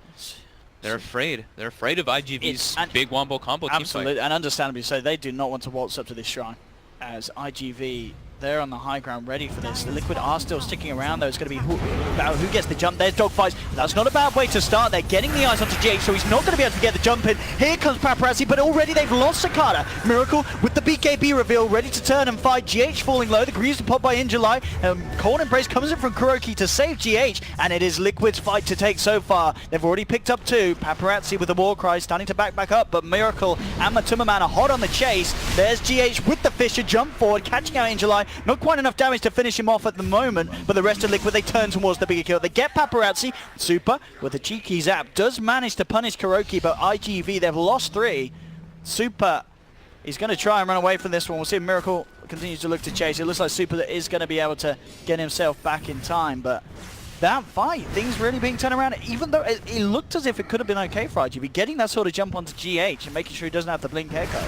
Speaker 2: they're afraid. They're afraid of IGV's big wombo combo teamfight.
Speaker 1: Absolutely, and understandably so. They do not want to waltz up to this shrine, as IGV, they're on the high ground ready for this. The Liquid are still sticking around, though. It's going to be about who gets the jump. There's dogfights. That's not a bad way to start. They're getting the eyes onto GH, so he's not going to be able to get the jump in. Here comes Paparazzi, but already they've lost Sakata. Miracle with the BKB reveal, ready to turn and fight. GH falling low. The Greaves are popped by Injuly. Cold Embrace comes in from Kuroki to save GH, and it is Liquid's fight to take so far. They've already picked up 2. Paparazzi with the war cry, starting to back up, but Miracle and Matuma Man are hot on the chase. There's GH with the Fissure, jump forward, catching out Injuly. Not quite enough damage to finish him off at the moment, but the rest of Liquid, they turn towards the bigger kill. They get Paparazzi. Super, with a cheeky zap, does manage to punish Kuroki, but IGV, they've lost 3. Super is going to try and run away from this one. We'll see if Miracle continues to look to chase. It looks like Super is going to be able to get himself back in time, but that fight, things really being turned around, even though it looked as if it could have been okay for IGV, getting that sort of jump onto GH and making sure he doesn't have to blink echo.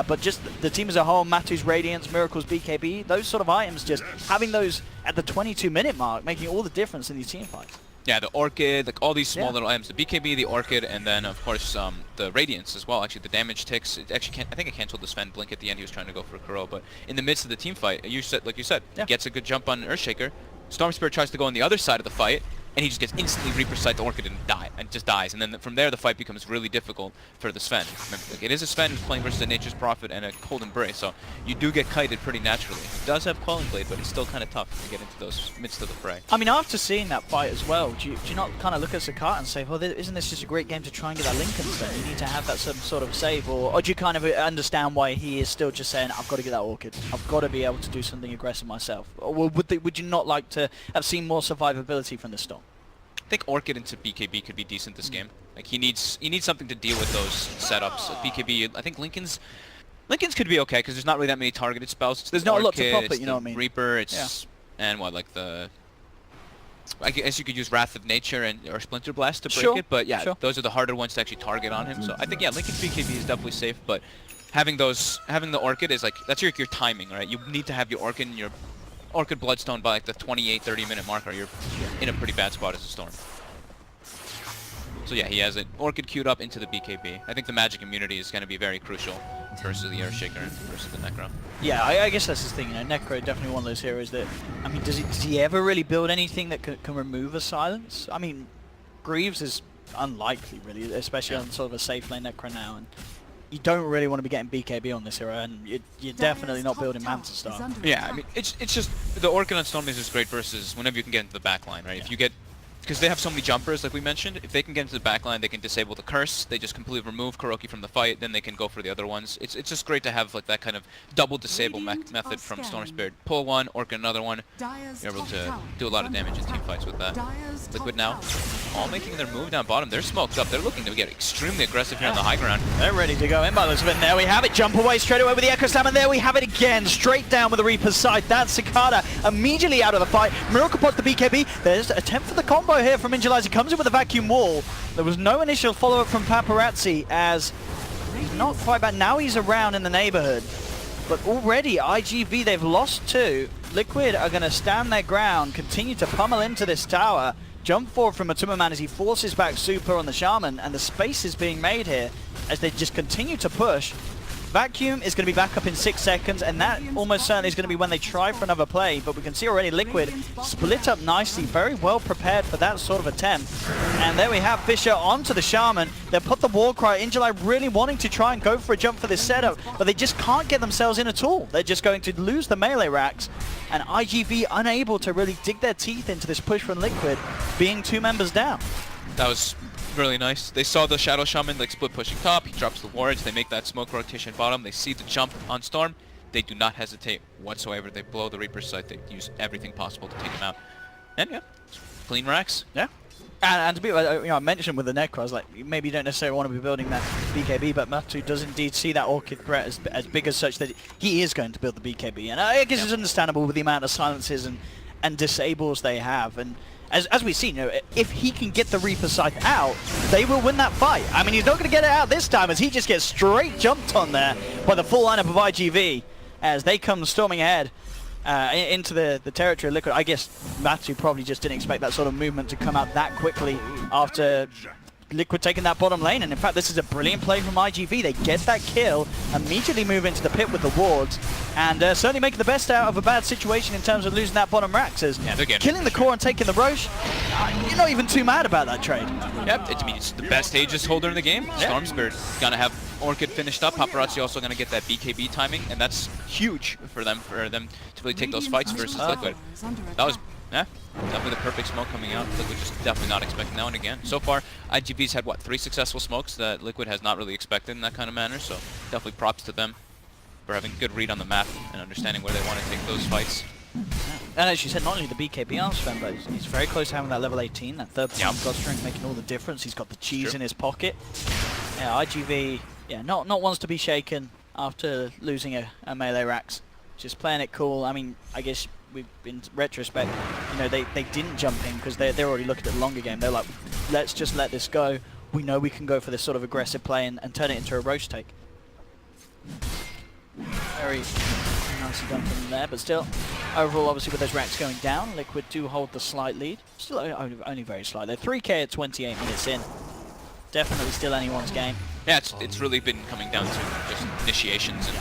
Speaker 1: But just the team as a whole, Matu's Radiance, Miracle's BKB, those sort of items, just having those at the 22-minute mark, making all the difference in these team fights.
Speaker 2: Yeah, the Orchid, like all these small little items, the BKB, the Orchid, and then of course the Radiance as well. Actually, the damage ticks. It actually I think it canceled the Sven blink at the end. He was trying to go for a Kuro, but in the midst of the team fight, like you said, he gets a good jump on Earthshaker. Storm Spirit tries to go on the other side of the fight, and he just gets instantly Reaper Sight the Orchid and just dies. And then from there, the fight becomes really difficult for the Sven. Remember, like, it is a Sven who's playing versus a Nature's Prophet and a Cold Embrace, so you do get kited pretty naturally. He does have Quelling Blade, but he's still kind of tough to get into those midst of the fray.
Speaker 1: I mean, after seeing that fight as well, do you not kind of look at Sakata and say, well, isn't this just a great game to try and get that Lincoln Stone? You need to have that some sort of save, or do you kind of understand why he is still just saying, I've got to get that Orchid. I've got to be able to do something aggressive myself. Or would you not like to have seen more survivability from the Storm?
Speaker 2: I think Orchid into BKB could be decent this game. Like he needs something to deal with those setups. BKB, I think Lincoln's could be okay because there's not really that many targeted spells. It's
Speaker 1: there's
Speaker 2: the
Speaker 1: not
Speaker 2: Orchid,
Speaker 1: a lot to pop it,
Speaker 2: it's
Speaker 1: you know what I mean?
Speaker 2: Reaper, it's and what like the. I guess you could use Wrath of Nature or Splinter Blast to break it, but yeah, those are the harder ones to actually target on him. So I think Lincoln's BKB is definitely safe, but having the Orchid is like that's your timing, right? You need to have your Orchid and your Orchid Bloodstone by like the 28-30 minute mark, or you're in a pretty bad spot as a Storm. So yeah, he has it. Orchid queued up into the BKB. I think the magic immunity is going to be very crucial versus the Earthshaker versus the Necro.
Speaker 1: Yeah, I guess that's his thing. You know, Necro definitely one of those heroes that, I mean, does he ever really build anything that can remove a silence? I mean, Greaves is unlikely, really, especially on sort of a safe lane Necro now. And you don't really want to be getting BKB on this hero, and you're definitely not building Manta Star.
Speaker 2: Yeah, I mean, it's just the Orchid on Storm is great versus whenever you can get into the back line, right? If you get because they have so many jumpers, like we mentioned. If they can get into the back line, they can disable the curse. They just completely remove Kuroki from the fight, then they can go for the other ones. It's just great to have like that kind of double disable method from Storm Spirit. Pull one, Orchid another one. You're able to do a lot of damage in team fights with that. Liquid now, all making their move down bottom. They're smoked up. They're looking to get extremely aggressive here on the high ground.
Speaker 1: They're ready to go in by the looks of it. And there we have it. Jump away straight away with the Echo Slam, and there we have it again. Straight down with the Reaper's Sight. That's Sakata immediately out of the fight. Miracle pots the BKB. There's an attempt for the combo here from Injulizer. Comes in with a vacuum wall. There was no initial follow-up from Paparazzi as he's not quite bad. Now he's around in the neighborhood. But already IGV, they've lost 2. Liquid are going to stand their ground, continue to pummel into this tower. Jump forward from Matuma Man as he forces back Super on the Shaman, and the space is being made here as they just continue to push. Vacuum is going to be back up in 6 seconds, and that almost certainly is going to be when they try for another play, but we can see already Liquid split up nicely, very well prepared for that sort of attempt. And there we have Fissure onto the Shaman. They put the Warcry. Injuly really wanting to try and go for a jump for this setup, but they just can't get themselves in at all. They're just going to lose the melee racks, and IGV unable to really dig their teeth into this push from Liquid, being 2 members down.
Speaker 2: That was really nice. They saw the Shadow Shaman like split pushing top. He drops the wards. They make that smoke rotation bottom. They see the jump on Storm. They do not hesitate whatsoever. They blow the Reaper's Sight. They use everything possible to take him out. And yeah, clean racks.
Speaker 1: Yeah. And to be, I mentioned with the Necro, I was like, maybe you don't necessarily want to be building that BKB, but Matu does indeed see that Orchid threat as big as such that he is going to build the BKB. And I guess it's understandable with the amount of silences and disables they have. And as we've seen, if he can get the Reaper Scythe out, they will win that fight. I mean, he's not going to get it out this time as he just gets straight jumped on there by the full lineup of IGV as they come storming ahead. Into the territory of Liquid. I guess Matu probably just didn't expect that sort of movement to come out that quickly after Liquid taking that bottom lane, and in fact this is a brilliant play from IGV. They get that kill, immediately move into the pit with the wards, and certainly make the best out of a bad situation in terms of losing that bottom Raxes.
Speaker 2: Yeah, they're
Speaker 1: killing the core and taking the Roche. You're not even too mad about that trade.
Speaker 2: Yep, it's the best Aegis holder in the game.
Speaker 1: Yeah.
Speaker 2: Storm Spirit gonna have Orchid finished up. Paparazzi also gonna get that BKB timing, and that's huge for them to really take those fights versus Liquid. That was definitely the perfect smoke coming out. Liquid just definitely not expecting that one again. So far, IGV's had, what, 3 successful smokes that Liquid has not really expected in that kind of manner, so definitely props to them for having a good read on the map and understanding where they want to take those fights.
Speaker 1: And as you said, not only the BKB on Sven, but he's very close to having that level 18, that third point God strength making all the difference. He's got the cheese in his pocket. Yeah, IGV, not ones to be shaken after losing a melee Rax. Just playing it cool. I mean, I guess in retrospect, they didn't jump in because they're already looking at the longer game. They're like, let's just let this go. We know we can go for this sort of aggressive play and turn it into a Roche take. Very nicely done from there, but still, overall, obviously with those racks going down, Liquid do hold the slight lead. Still only very slight. They're 3k at 28 minutes in. Definitely still anyone's game.
Speaker 2: Yeah, it's really been coming down to just initiations and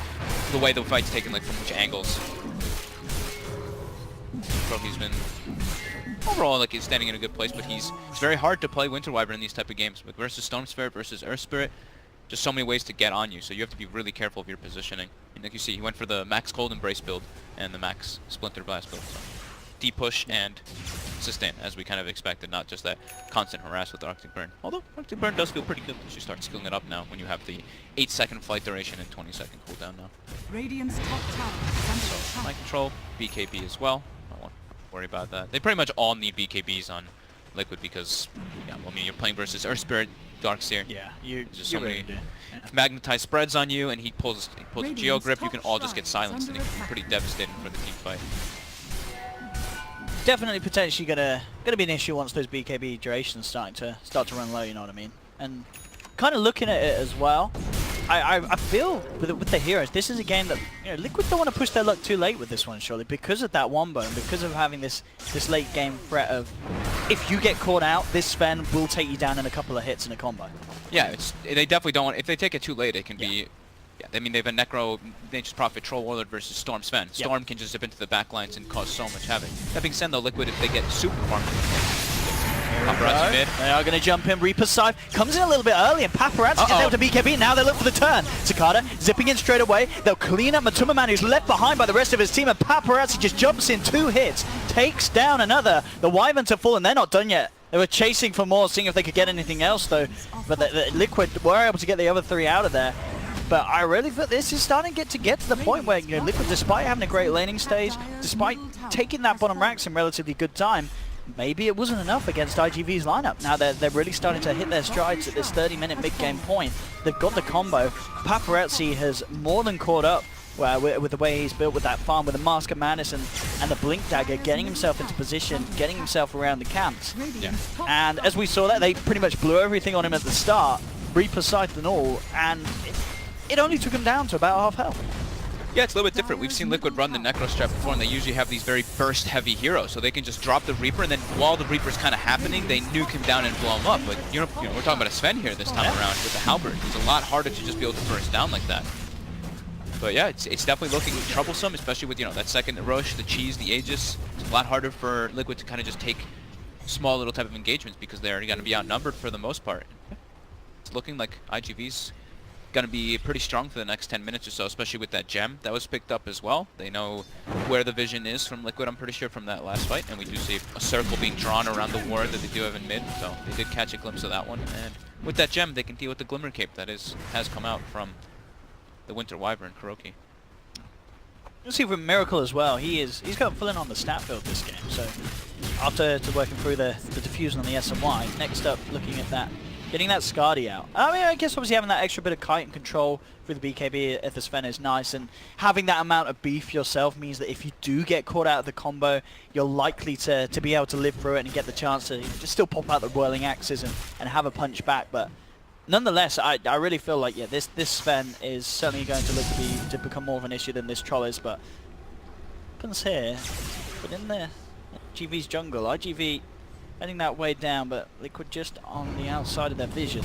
Speaker 2: the way the fight's taken, like from which angles. Kroki's been overall like he's standing in a good place, but it's very hard to play Winter Wyvern in these type of games. Like versus Storm Spirit versus Earth Spirit, just so many ways to get on you, so you have to be really careful of your positioning. And like you see, he went for the Max Cold Embrace build and the Max Splinter Blast build. So deep push and sustain, as we kind of expected, not just that constant harass with Arctic Burn. Although Arctic Burn does feel pretty good once you start skilling it up now when you have the 8-second flight duration and 20-second cooldown now.
Speaker 3: Radiant's top tower is under
Speaker 2: So
Speaker 3: attack.
Speaker 2: mind control, BKB as well. I don't want to worry about that. They pretty much all need BKBs on Liquid because, well, I mean, you're playing versus Earth Spirit, Darkseer.
Speaker 1: Yeah,
Speaker 2: There's just so
Speaker 1: really
Speaker 2: many
Speaker 1: do. Yeah.
Speaker 2: magnetized spreads on you, and he pulls a
Speaker 3: Radiant's
Speaker 2: Geo Grip. You
Speaker 3: top
Speaker 2: can all just get
Speaker 3: shrine is
Speaker 2: silenced, and
Speaker 3: under
Speaker 2: it can be
Speaker 3: attack.
Speaker 2: pretty devastating for the team fight.
Speaker 1: Definitely potentially gonna be an issue once those BKB durations start to run low. You know what I mean? And kind of looking at it as well, I feel with the heroes, this is a game that Liquid don't want to push their luck too late with this one, surely, because of that wombo and because of having this late game threat of if you get caught out, this Sven will take you down in a couple of hits in a combo.
Speaker 2: Yeah, they definitely don't want. If they take it too late, it can be. Yeah, I mean, they have a Necro, Nature's Prophet, Troll Warlord versus Storm Sven. Storm can just zip into the back lines and cause so much havoc. That being said, though, Liquid, if they get super farmed, Paparazzi mid.
Speaker 1: They are going to jump in. Reaper Scythe comes in a little bit early, and Paparazzi gets able to BKB. Now they look for the turn. Cicada zipping in straight away. They'll clean up Matuma Man, who's left behind by the rest of his team, and Paparazzi just jumps in 2 hits, takes down another. The Wyverns are full, and they're not done yet. They were chasing for more, seeing if they could get anything else, though. But the Liquid were able to get the other 3 out of there. But I really feel this is starting to get to the point where Liquid, despite having a great laning stage, despite taking that bottom racks in relatively good time, maybe it wasn't enough against IGV's lineup. Now they're really starting to hit their strides at this 30-minute mid-game point. They've got the combo. Paparazzi has more than caught up with the way he's built with that farm, with the Mask of Madness and the Blink Dagger, getting himself into position, getting himself around the camps.
Speaker 2: Yeah.
Speaker 1: And as we saw that, they pretty much blew everything on him at the start, Reaper Scythe and all, and it only took him down to about half health.
Speaker 2: Yeah, it's a little bit different. We've seen Liquid run the Necro Strat before, and they usually have these very burst-heavy heroes, so they can just drop the Reaper, and then while the Reaper's kind of happening, they nuke him down and blow him up. But we're talking about a Sven here this time around with the Halberd. It's a lot harder to just be able to burst down like that. But yeah, it's definitely looking troublesome, especially with that second Roche, the Cheese, the Aegis. It's a lot harder for Liquid to kind of just take small little type of engagements because they're going to be outnumbered for the most part. It's looking like IGV's going to be pretty strong for the next 10 minutes or so, especially with that gem that was picked up as well. They know where the vision is from Liquid, I'm pretty sure, from that last fight, and we do see a circle being drawn around the ward that they do have in mid, so they did catch a glimpse of that one. And with that gem, they can deal with the Glimmer Cape that has come out from the Winter Wyvern, Kuroki.
Speaker 1: You'll see with Miracle as well, he's got full in on the stat build this game, so after working through the diffusion on the SMY. Next up, looking at that, getting that Skadi out. I mean, I guess obviously having that extra bit of kite and control through the BKB at the Sven is nice, and having that amount of beef yourself means that if you do get caught out of the combo, you're likely to be able to live through it and get the chance to just still pop out the whirling axes and have a punch back. But nonetheless, I really feel like, yeah, this Sven is certainly going to look to become more of an issue than this Troll is. But happens here, but in the GV's jungle, IGV heading that way down, but Liquid just on the outside of their vision.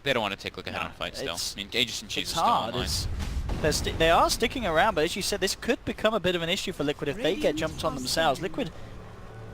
Speaker 2: They don't want to take like a head-on fight still. I mean, Aegis and Cheese is still
Speaker 1: hard.
Speaker 2: online.
Speaker 1: They are sticking around, but as you said, this could become a bit of an issue for Liquid if they get jumped on themselves. Liquid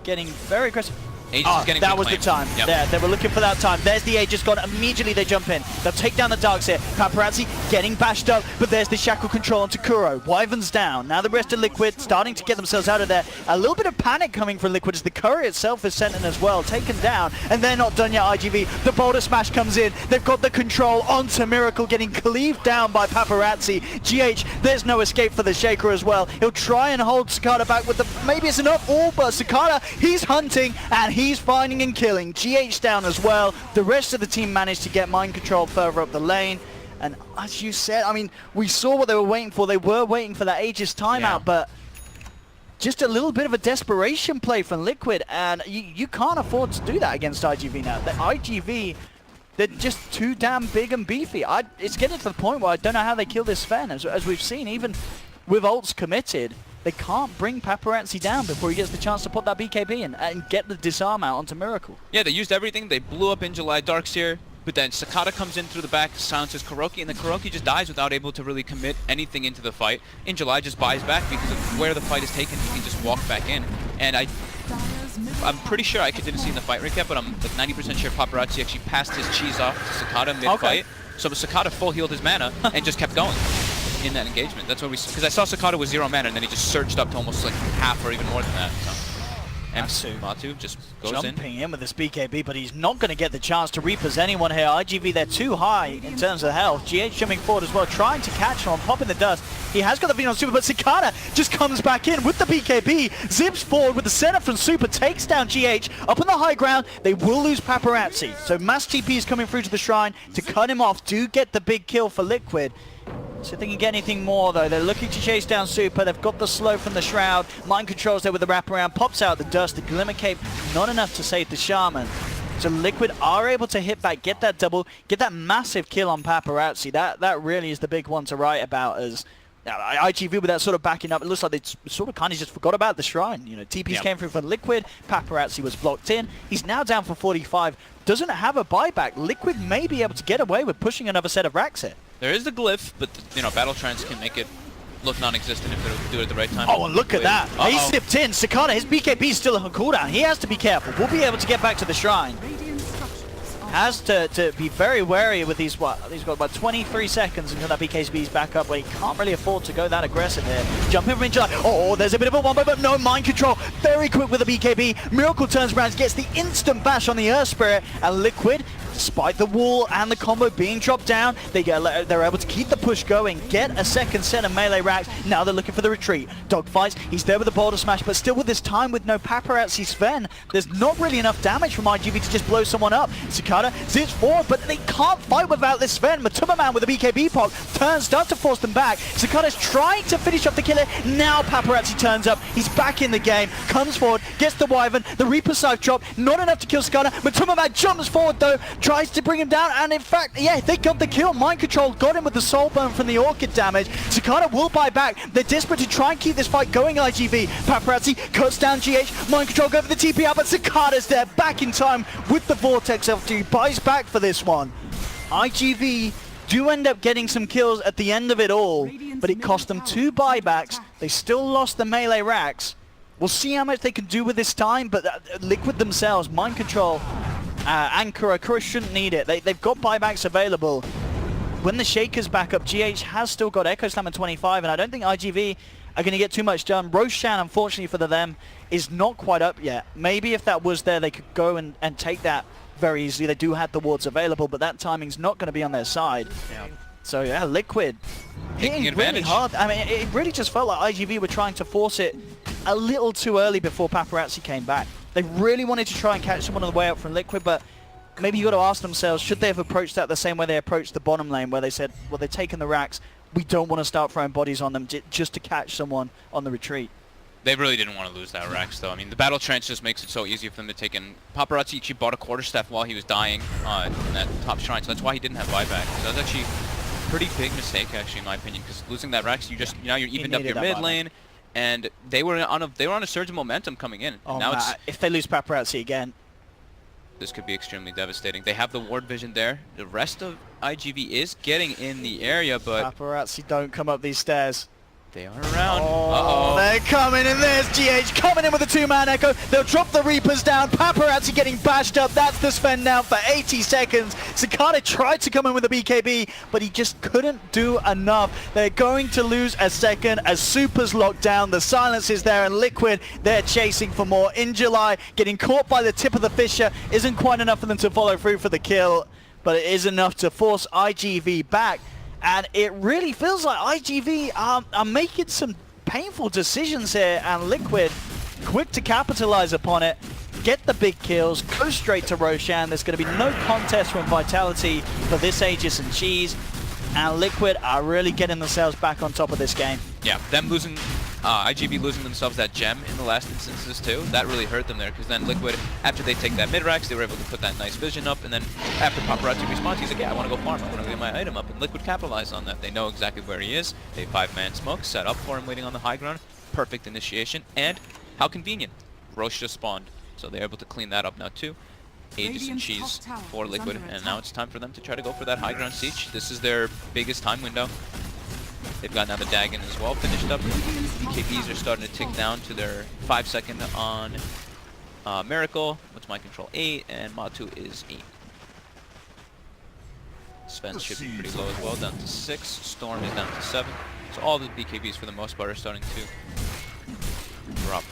Speaker 1: getting very aggressive.
Speaker 2: Aegis is getting
Speaker 1: that was the time.
Speaker 2: Yep.
Speaker 1: There, they were looking for that time. There's the Aegis gone. Immediately they jump in. They'll take down the Darks here. Paparazzi getting bashed up, but there's the shackle control onto Kuro. Wyvern's down. Now the rest of Liquid starting to get themselves out of there. A little bit of panic coming from Liquid as the Courier itself is sent in as well, taken down, and they're not done yet, IGV. The Boulder Smash comes in. They've got the control onto Miracle, getting cleaved down by Paparazzi. GH, there's no escape for the Shaker as well. He'll try and hold Cicada back with the, maybe it's enough, but Cicada, he's hunting, and he's finding and killing. GH down as well. The rest of the team managed to get mind control further up the lane. And as you said, I mean, we saw what they were waiting for. They were waiting for that Aegis timeout, but just a little bit of a desperation play from Liquid, and you can't afford to do that against IGV now. The IGV, they're just too damn big and beefy. It's getting to the point where I don't know how they kill this Sven. As we've seen, even with ults committed, they can't bring Paparazzi down before he gets the chance to put that BKB and get the disarm out onto Miracle.
Speaker 2: Yeah, they used everything. They blew up In July Darks here, but then Cicada comes in through the back, silences Kuroki, and then Kuroki just dies without able to really commit anything into the fight. In July just buys back because of where the fight is taken. He can just walk back in. And I'm pretty sure, I didn't see in the fight recap, but I'm like 90% sure Paparazzi actually passed his cheese off to Cicada mid-fight. So Cicada full healed his mana and just kept going in that engagement. That's what we, because I saw Cicada with 0 mana and then he just surged up to almost like half or even more than that. So Matu just goes
Speaker 1: jumping in with this BKB, but he's not going to get the chance to repossess anyone here. IGV, they're too high in terms of health. GH jumping forward as well, trying to catch him, popping the dust. He has got the Phenom Super, but Cicada just comes back in with the BKB, zips forward with the center from Super, takes down GH. Up on the high ground, they will lose Paparazzi. So Mass TP is coming through to the Shrine to cut him off, do get the big kill for Liquid. So if they can get anything more though, they're looking to chase down Super. They've got the slow from the Shroud. Mind controls there with the wraparound, pops out the dust, the Glimmer Cape, not enough to save the Shaman. So Liquid are able to hit back, get that double, get that massive kill on Paparazzi. That really is the big one to write about, as IGV with that sort of backing up. It looks like they sort of kind of just forgot about the Shrine. You know, TPs came through for Liquid, Paparazzi was blocked in. He's now down for 45, doesn't have a buyback. Liquid may be able to get away with pushing another set of racks here.
Speaker 2: There is the glyph, but you know, Battle Trance can make it look non-existent if they do it at the right time.
Speaker 1: Oh, and look at that. He sipped in. Cicada, his BKB is still on cooldown. He has to be careful. We'll be able to get back to the Shrine. Has to be very wary with these, he's got about 23 seconds until that BKB is back up, where he can't really afford to go that aggressive here. Jumping from In July. Oh, there's a bit of a one-by, but no mind control. Very quick with the BKB. Miracle turns around, gets the instant bash on the Earth Spirit, and Liquid, despite the wall and the combo being dropped down, they're able to keep the push going, get a second set of melee racks. Now they're looking for the retreat. Dogfights, he's there with the Boulder Smash, but still with this time with no Paparazzi Sven, there's not really enough damage from IGV to just blow someone up. Cicada zips forward, but they can't fight without this Sven. Matuma Man with a BKB pop starts to force them back. Cicada's trying to finish off the killer. Now Paparazzi turns up. He's back in the game, comes forward, gets the Wyvern, the Reaper Scythe drop, not enough to kill Cicada. Matuma Man jumps forward though, tries to bring him down, and in fact, yeah, they got the kill. Mind control got him with the soul burn from the Orchid damage. Cicada will buy back. They're desperate to try and keep this fight going, IGV. Paparazzi cuts down GH. Mind control go for the TP out, but Cicada's there, back in time with the Vortex after he buys back for this one. IGV do end up getting some kills at the end of it all, but it cost them 2 buybacks. They still lost the melee racks. We'll see how much they can do with this time, but Liquid themselves, mind control, and Kuro shouldn't need it. They've got buybacks available. When the Shaker's back up, GH has still got Echo Slam at 25, and I don't think IGV are going to get too much done. Roshan, unfortunately for them, is not quite up yet. Maybe if that was there, they could go and take that very easily. They do have the wards available, but that timing's not going to be on their side. Yeah. So Liquid hitting really hard. I mean, it really just felt like IGV were trying to force it a little too early before Paparazzi came back. They really wanted to try and catch someone on the way up from Liquid, but maybe you got to ask themselves, should they have approached that the same way they approached the bottom lane, where they said, well, they're taking the racks, we don't want to start throwing bodies on them just to catch someone on the retreat.
Speaker 2: They really didn't want to lose that Rex, though. I mean, the battle trench just makes it so easy for them to take in. Paparazzi actually bought a quarterstaff while he was dying in that top shrine, so that's why he didn't have buyback. So that was actually a pretty big mistake, actually, in my opinion, because losing that Rex, you just you're evened up your mid lane, and they were on a surge of momentum coming in.
Speaker 1: Oh,
Speaker 2: now
Speaker 1: if they lose Paparazzi again,
Speaker 2: this could be extremely devastating. They have the ward vision there. The rest of IGV is getting in the area, but
Speaker 1: Paparazzi don't come up these stairs.
Speaker 2: they are around.
Speaker 1: Oh, they're coming in. There's GH coming in with a two-man echo. They'll drop the Reapers down. Paparazzi getting bashed up. That's the Sven down for 80 seconds. Sakata tried to come in with a BKB, but he just couldn't do enough. They're going to lose a second as Super's locked down. The silence is there, and Liquid, they're chasing for more. In July, getting caught by the tip of the Fisher isn't quite enough for them to follow through for the kill, but it is enough to force IGV back. And it really feels like IGV are making some painful decisions here, and Liquid quick to capitalize upon it, get the big kills, go straight to Roshan. There's going to be no contest from Vitality for this Aegis and Cheese, and Liquid are really getting themselves back on top of this game.
Speaker 2: Yeah, them losing, IGV losing themselves that gem in the last instances too, that really hurt them there, because then Liquid, after they take that mid-racks, they were able to put that nice vision up, and then after Paparazzi responds, he's like, yeah, I want to go farm, I want to get my item up, and Liquid capitalized on that. They know exactly where he is, they 5-man smoke, set up for him waiting on the high ground, perfect initiation, and how convenient, Roche just spawned, so they're able to clean that up now too. Aegis and Cheese for Liquid, and now it's time for them to try to go for that high ground siege. This is their biggest time window. They've got now the Dagon as well finished up. BKBs are starting to tick down to their 5-second on Miracle. What's my control? 8, and Matu is 8. Sven should be pretty low as well, down to 6. Storm is down to 7. So all the BKBs for the most part are starting to drop.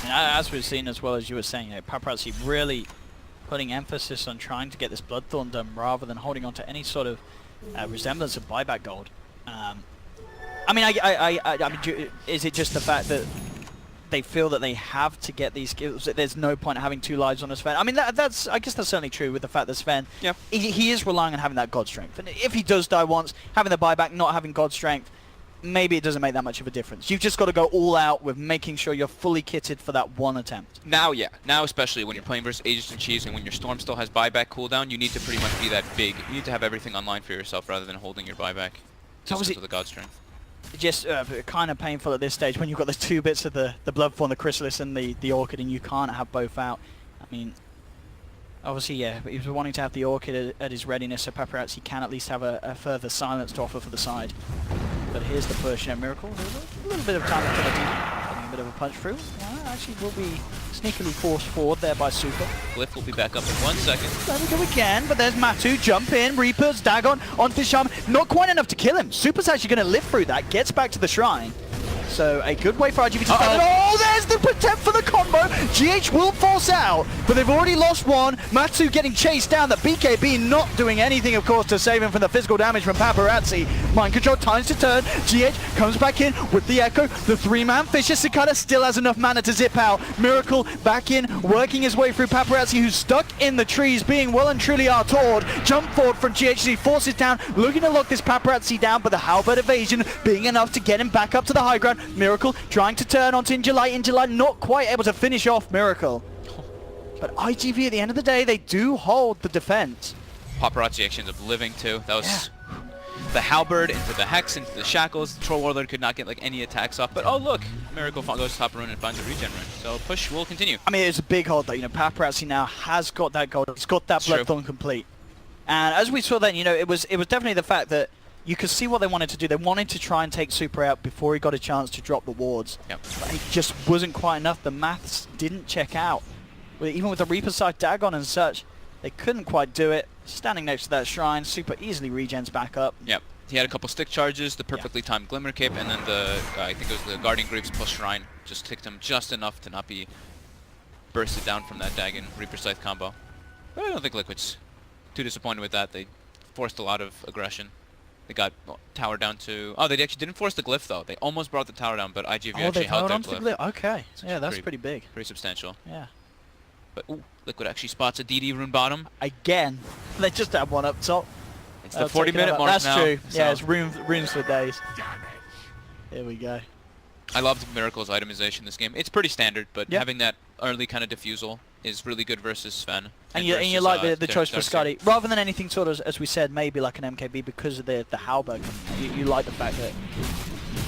Speaker 1: And as we've seen, as well as you were saying, Paparazzi really putting emphasis on trying to get this Bloodthorn done rather than holding on to any sort of resemblance of buyback gold. I mean, is it just the fact that they feel that they have to get these skills? There's no point having 2 lives on a Sven. I mean, I guess that's certainly true with the fact that Sven, he is relying on having that God Strength. And if he does die once, having the buyback, not having God Strength, maybe it doesn't make that much of a difference. You've just got to go all out with making sure you're fully kitted for that one attempt.
Speaker 2: Now, yeah. Now, especially when you're playing versus Aegis and Cheese and when your Storm still has buyback cooldown, you need to pretty much be that big. You need to have everything online for yourself rather than holding your buyback.
Speaker 1: So
Speaker 2: Just with the God Strength.
Speaker 1: Just kind of painful at this stage when you've got the 2 bits of the Bloodthorn, the Chrysalis and the Orchid, and you can't have both out. I mean, obviously, yeah, he was wanting to have the Orchid at his readiness, so Paparazzi can at least have a further silence to offer for the side. But here's the push, Miracle. A little bit of time until getting a bit of a punch through. Actually will be sneakily forced forward there by Super.
Speaker 2: Glyph will be back up in 1 second.
Speaker 1: There we go again, but there's Matu, jump in, Reapers, Dagon, onto the Shaman. Not quite enough to kill him. Super's actually going to live through that, gets back to the shrine. So a good way for RGB to stand. Oh, there's the protect for the combo. GH will force out, but they've already lost one. Matsu getting chased down. The BKB not doing anything, of course, to save him from the physical damage from Paparazzi. Mind control, times to turn. GH comes back in with the Echo. The 3-man Fisher. Sakata still has enough mana to zip out. Miracle back in, working his way through Paparazzi, who's stuck in the trees, being well and truly outawed. Jump forward from GH as he forces down, looking to lock this Paparazzi down, but the Halberd evasion being enough to get him back up to the high ground. Miracle trying to turn onto Injuly, not quite able to finish off Miracle. But IGV at the end of the day, they do hold the defense.
Speaker 2: Paparazzi actually ends up living too. That was the Halberd into the Hex, into the Shackles. The Troll Warlord could not get like any attacks off, but oh look, Miracle goes top rune and finds a regen rune. So push will continue.
Speaker 1: I mean, it's a big hold though. You know, Paparazzi now has got that gold. It's got that Bloodthorn complete. And as we saw then, you know, it was definitely the fact that you could see what they wanted to do. They wanted to try and take Super out before he got a chance to drop the wards.
Speaker 2: Yep.
Speaker 1: But it just wasn't quite enough. The maths didn't check out. Even with the Reaper side Dagon and such, they couldn't quite do it. Standing next to that shrine, Super easily regens back up.
Speaker 2: Yep. He had a couple stick charges, the perfectly timed Glimmer Cape, and then the, I think it was the Guardian Greaves plus Shrine just ticked him just enough to not be bursted down from that Dagon Reaper Scythe combo. But I don't think Liquid's too disappointed with that. They forced a lot of aggression. They got tower down to... Oh, they actually didn't force the glyph, though. They almost brought the tower down, but IGV
Speaker 1: Oh,
Speaker 2: actually
Speaker 1: they've
Speaker 2: held
Speaker 1: held
Speaker 2: their
Speaker 1: on to the
Speaker 2: glyph.
Speaker 1: glyph. Okay.
Speaker 2: It's
Speaker 1: Yeah, that's
Speaker 2: pretty-
Speaker 1: pretty big.
Speaker 2: Pretty substantial.
Speaker 1: Yeah.
Speaker 2: But, ooh, Liquid actually spots a DD rune bottom.
Speaker 1: Again, they just have one up top.
Speaker 2: It's the 40-minute mark
Speaker 1: That's
Speaker 2: now.
Speaker 1: true. Yeah,
Speaker 2: so
Speaker 1: it's runes for days. Here we go.
Speaker 2: I loved Miracle's itemization in this game. It's pretty standard, but
Speaker 1: Yep.
Speaker 2: having that early kind of diffusal is really good versus Sven.
Speaker 1: And you
Speaker 2: versus,
Speaker 1: like the choice for
Speaker 2: Darkseid.
Speaker 1: Scotty, rather than anything sort of, as we said, maybe like an MKB because of the Halberd. You like the fact that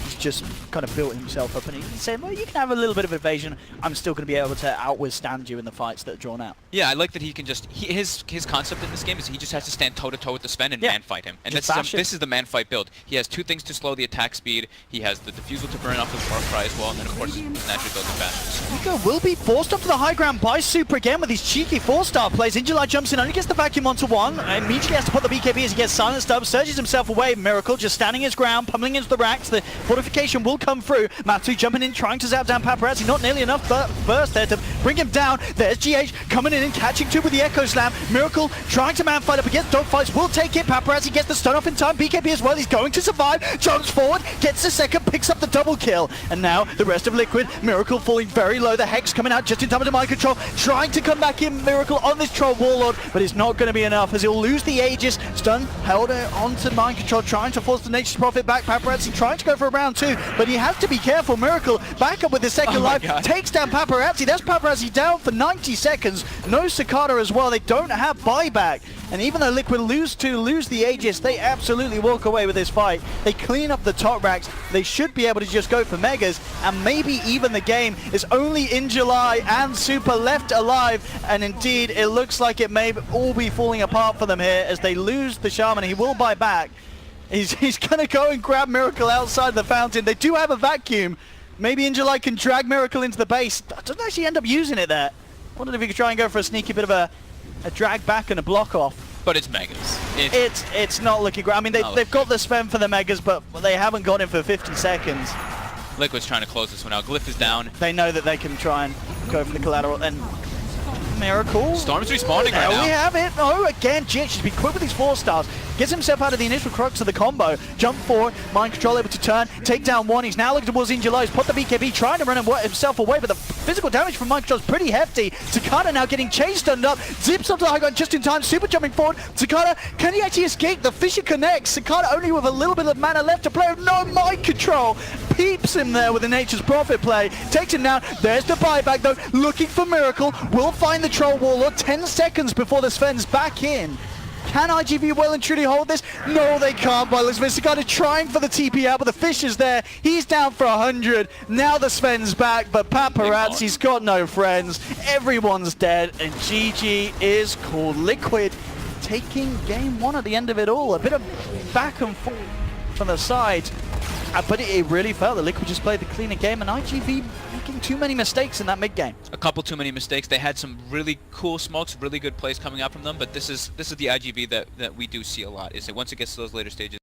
Speaker 1: he's just kind of built himself up, and he's saying, well, you can have a little bit of evasion. I'm still going to be able to outwithstand you in the fights that are drawn out.
Speaker 2: Yeah, I like that he can just... his concept in this game is he just has to stand toe-to-toe with the Sven and
Speaker 1: Yeah.
Speaker 2: man-fight him. And
Speaker 1: Just
Speaker 2: this
Speaker 1: bash him.
Speaker 2: is the man-fight build. He has two things to slow the attack speed. He has the diffusal to burn off the Warcry as well, and then, of course, naturally builds the bashes.
Speaker 1: Nico will be forced up to the high ground by Super again with his cheeky 4-star plays. Injuly jumps in, only gets the vacuum onto one, immediately has to put the BKB as he gets silenced up, surges himself away. Miracle just standing his ground, pummeling into the racks. The fortification will come through. Matsu jumping in, trying to zap down Paparazzi. Not nearly enough burst there to bring him down. There's GH coming in and catching two with the Echo Slam. Miracle trying to man fight up against Dogfights, will take it. Paparazzi gets the stun off in time. BKB as well, he's going to survive. Jumps forward, gets the second, picks up the double kill. And now the rest of Liquid. Miracle falling very low. The Hex coming out just in time to mind control. Trying to come back in, Miracle on this Troll Warlord, but it's not going to be enough as he'll lose the Aegis. Stun held onto mind control, trying to force the Nature's Prophet back. Paparazzi trying to go for a round two, but he has to be careful. Miracle back up with the second
Speaker 2: Oh my
Speaker 1: life,
Speaker 2: God.
Speaker 1: takes down Paparazzi. That's Paparazzi down for 90 seconds. No Cicada as well. They don't have buyback. And even though Liquid lose the Aegis, they absolutely walk away with this fight. They clean up the top racks. They should be able to just go for Megas, and maybe even the game is only in July and Super left alive. And indeed, it looks like it may all be falling apart for them here as they lose the Shaman. He will buy back. He's going to go and grab Miracle outside the fountain. They do have a vacuum. Maybe Injuly can drag Miracle into the base. Doesn't actually end up using it there. Wondered if he could try and go for a sneaky bit of a drag back and a block off.
Speaker 2: But it's Megas.
Speaker 1: It's not looking great. I mean, they've got the Sven for the Megas, but they haven't got him for 50 seconds.
Speaker 2: Liquid's trying to close this one out. Glyph is down.
Speaker 1: They know that they can try and go for the collateral. And Miracle.
Speaker 2: Storm's respawning right
Speaker 1: There we
Speaker 2: now.
Speaker 1: have it. Oh, again, GH has been quick with these 4-stars. Gets himself out of the initial crux of the combo. Jump forward, mind control able to turn, take down one. He's now looking towards Injuly. He's put the BKB, trying to run himself away, but the physical damage from mind control is pretty hefty. Takada now getting chased stunned up, zips up to the high ground just in time, super jumping forward. Takada, can he actually escape? The Fisher connects. Takada only with a little bit of mana left to play. No mind control. Peeps him there with the Nature's Prophet play. Takes him down. There's the buyback though. Looking for Miracle. Will find the Troll Warlord 10 seconds before the Sven's back in. Can IGV well and truly hold this? No, they can't. By Elizabeth Sakata trying for the TP out, but the Fish is there. He's down for 100. Now the Sven's back, but Paparazzi's got no friends. Everyone's dead, and GG is called. Liquid taking game one at the end of it all. A bit of back and forth from the side. But it really felt that Liquid just played the cleaner game, and IGV making too many mistakes in that mid game.
Speaker 2: A couple too many mistakes. They had some really cool smokes, really good plays coming out from them, but this is the IGV that we do see a lot, is that once it gets to those later stages,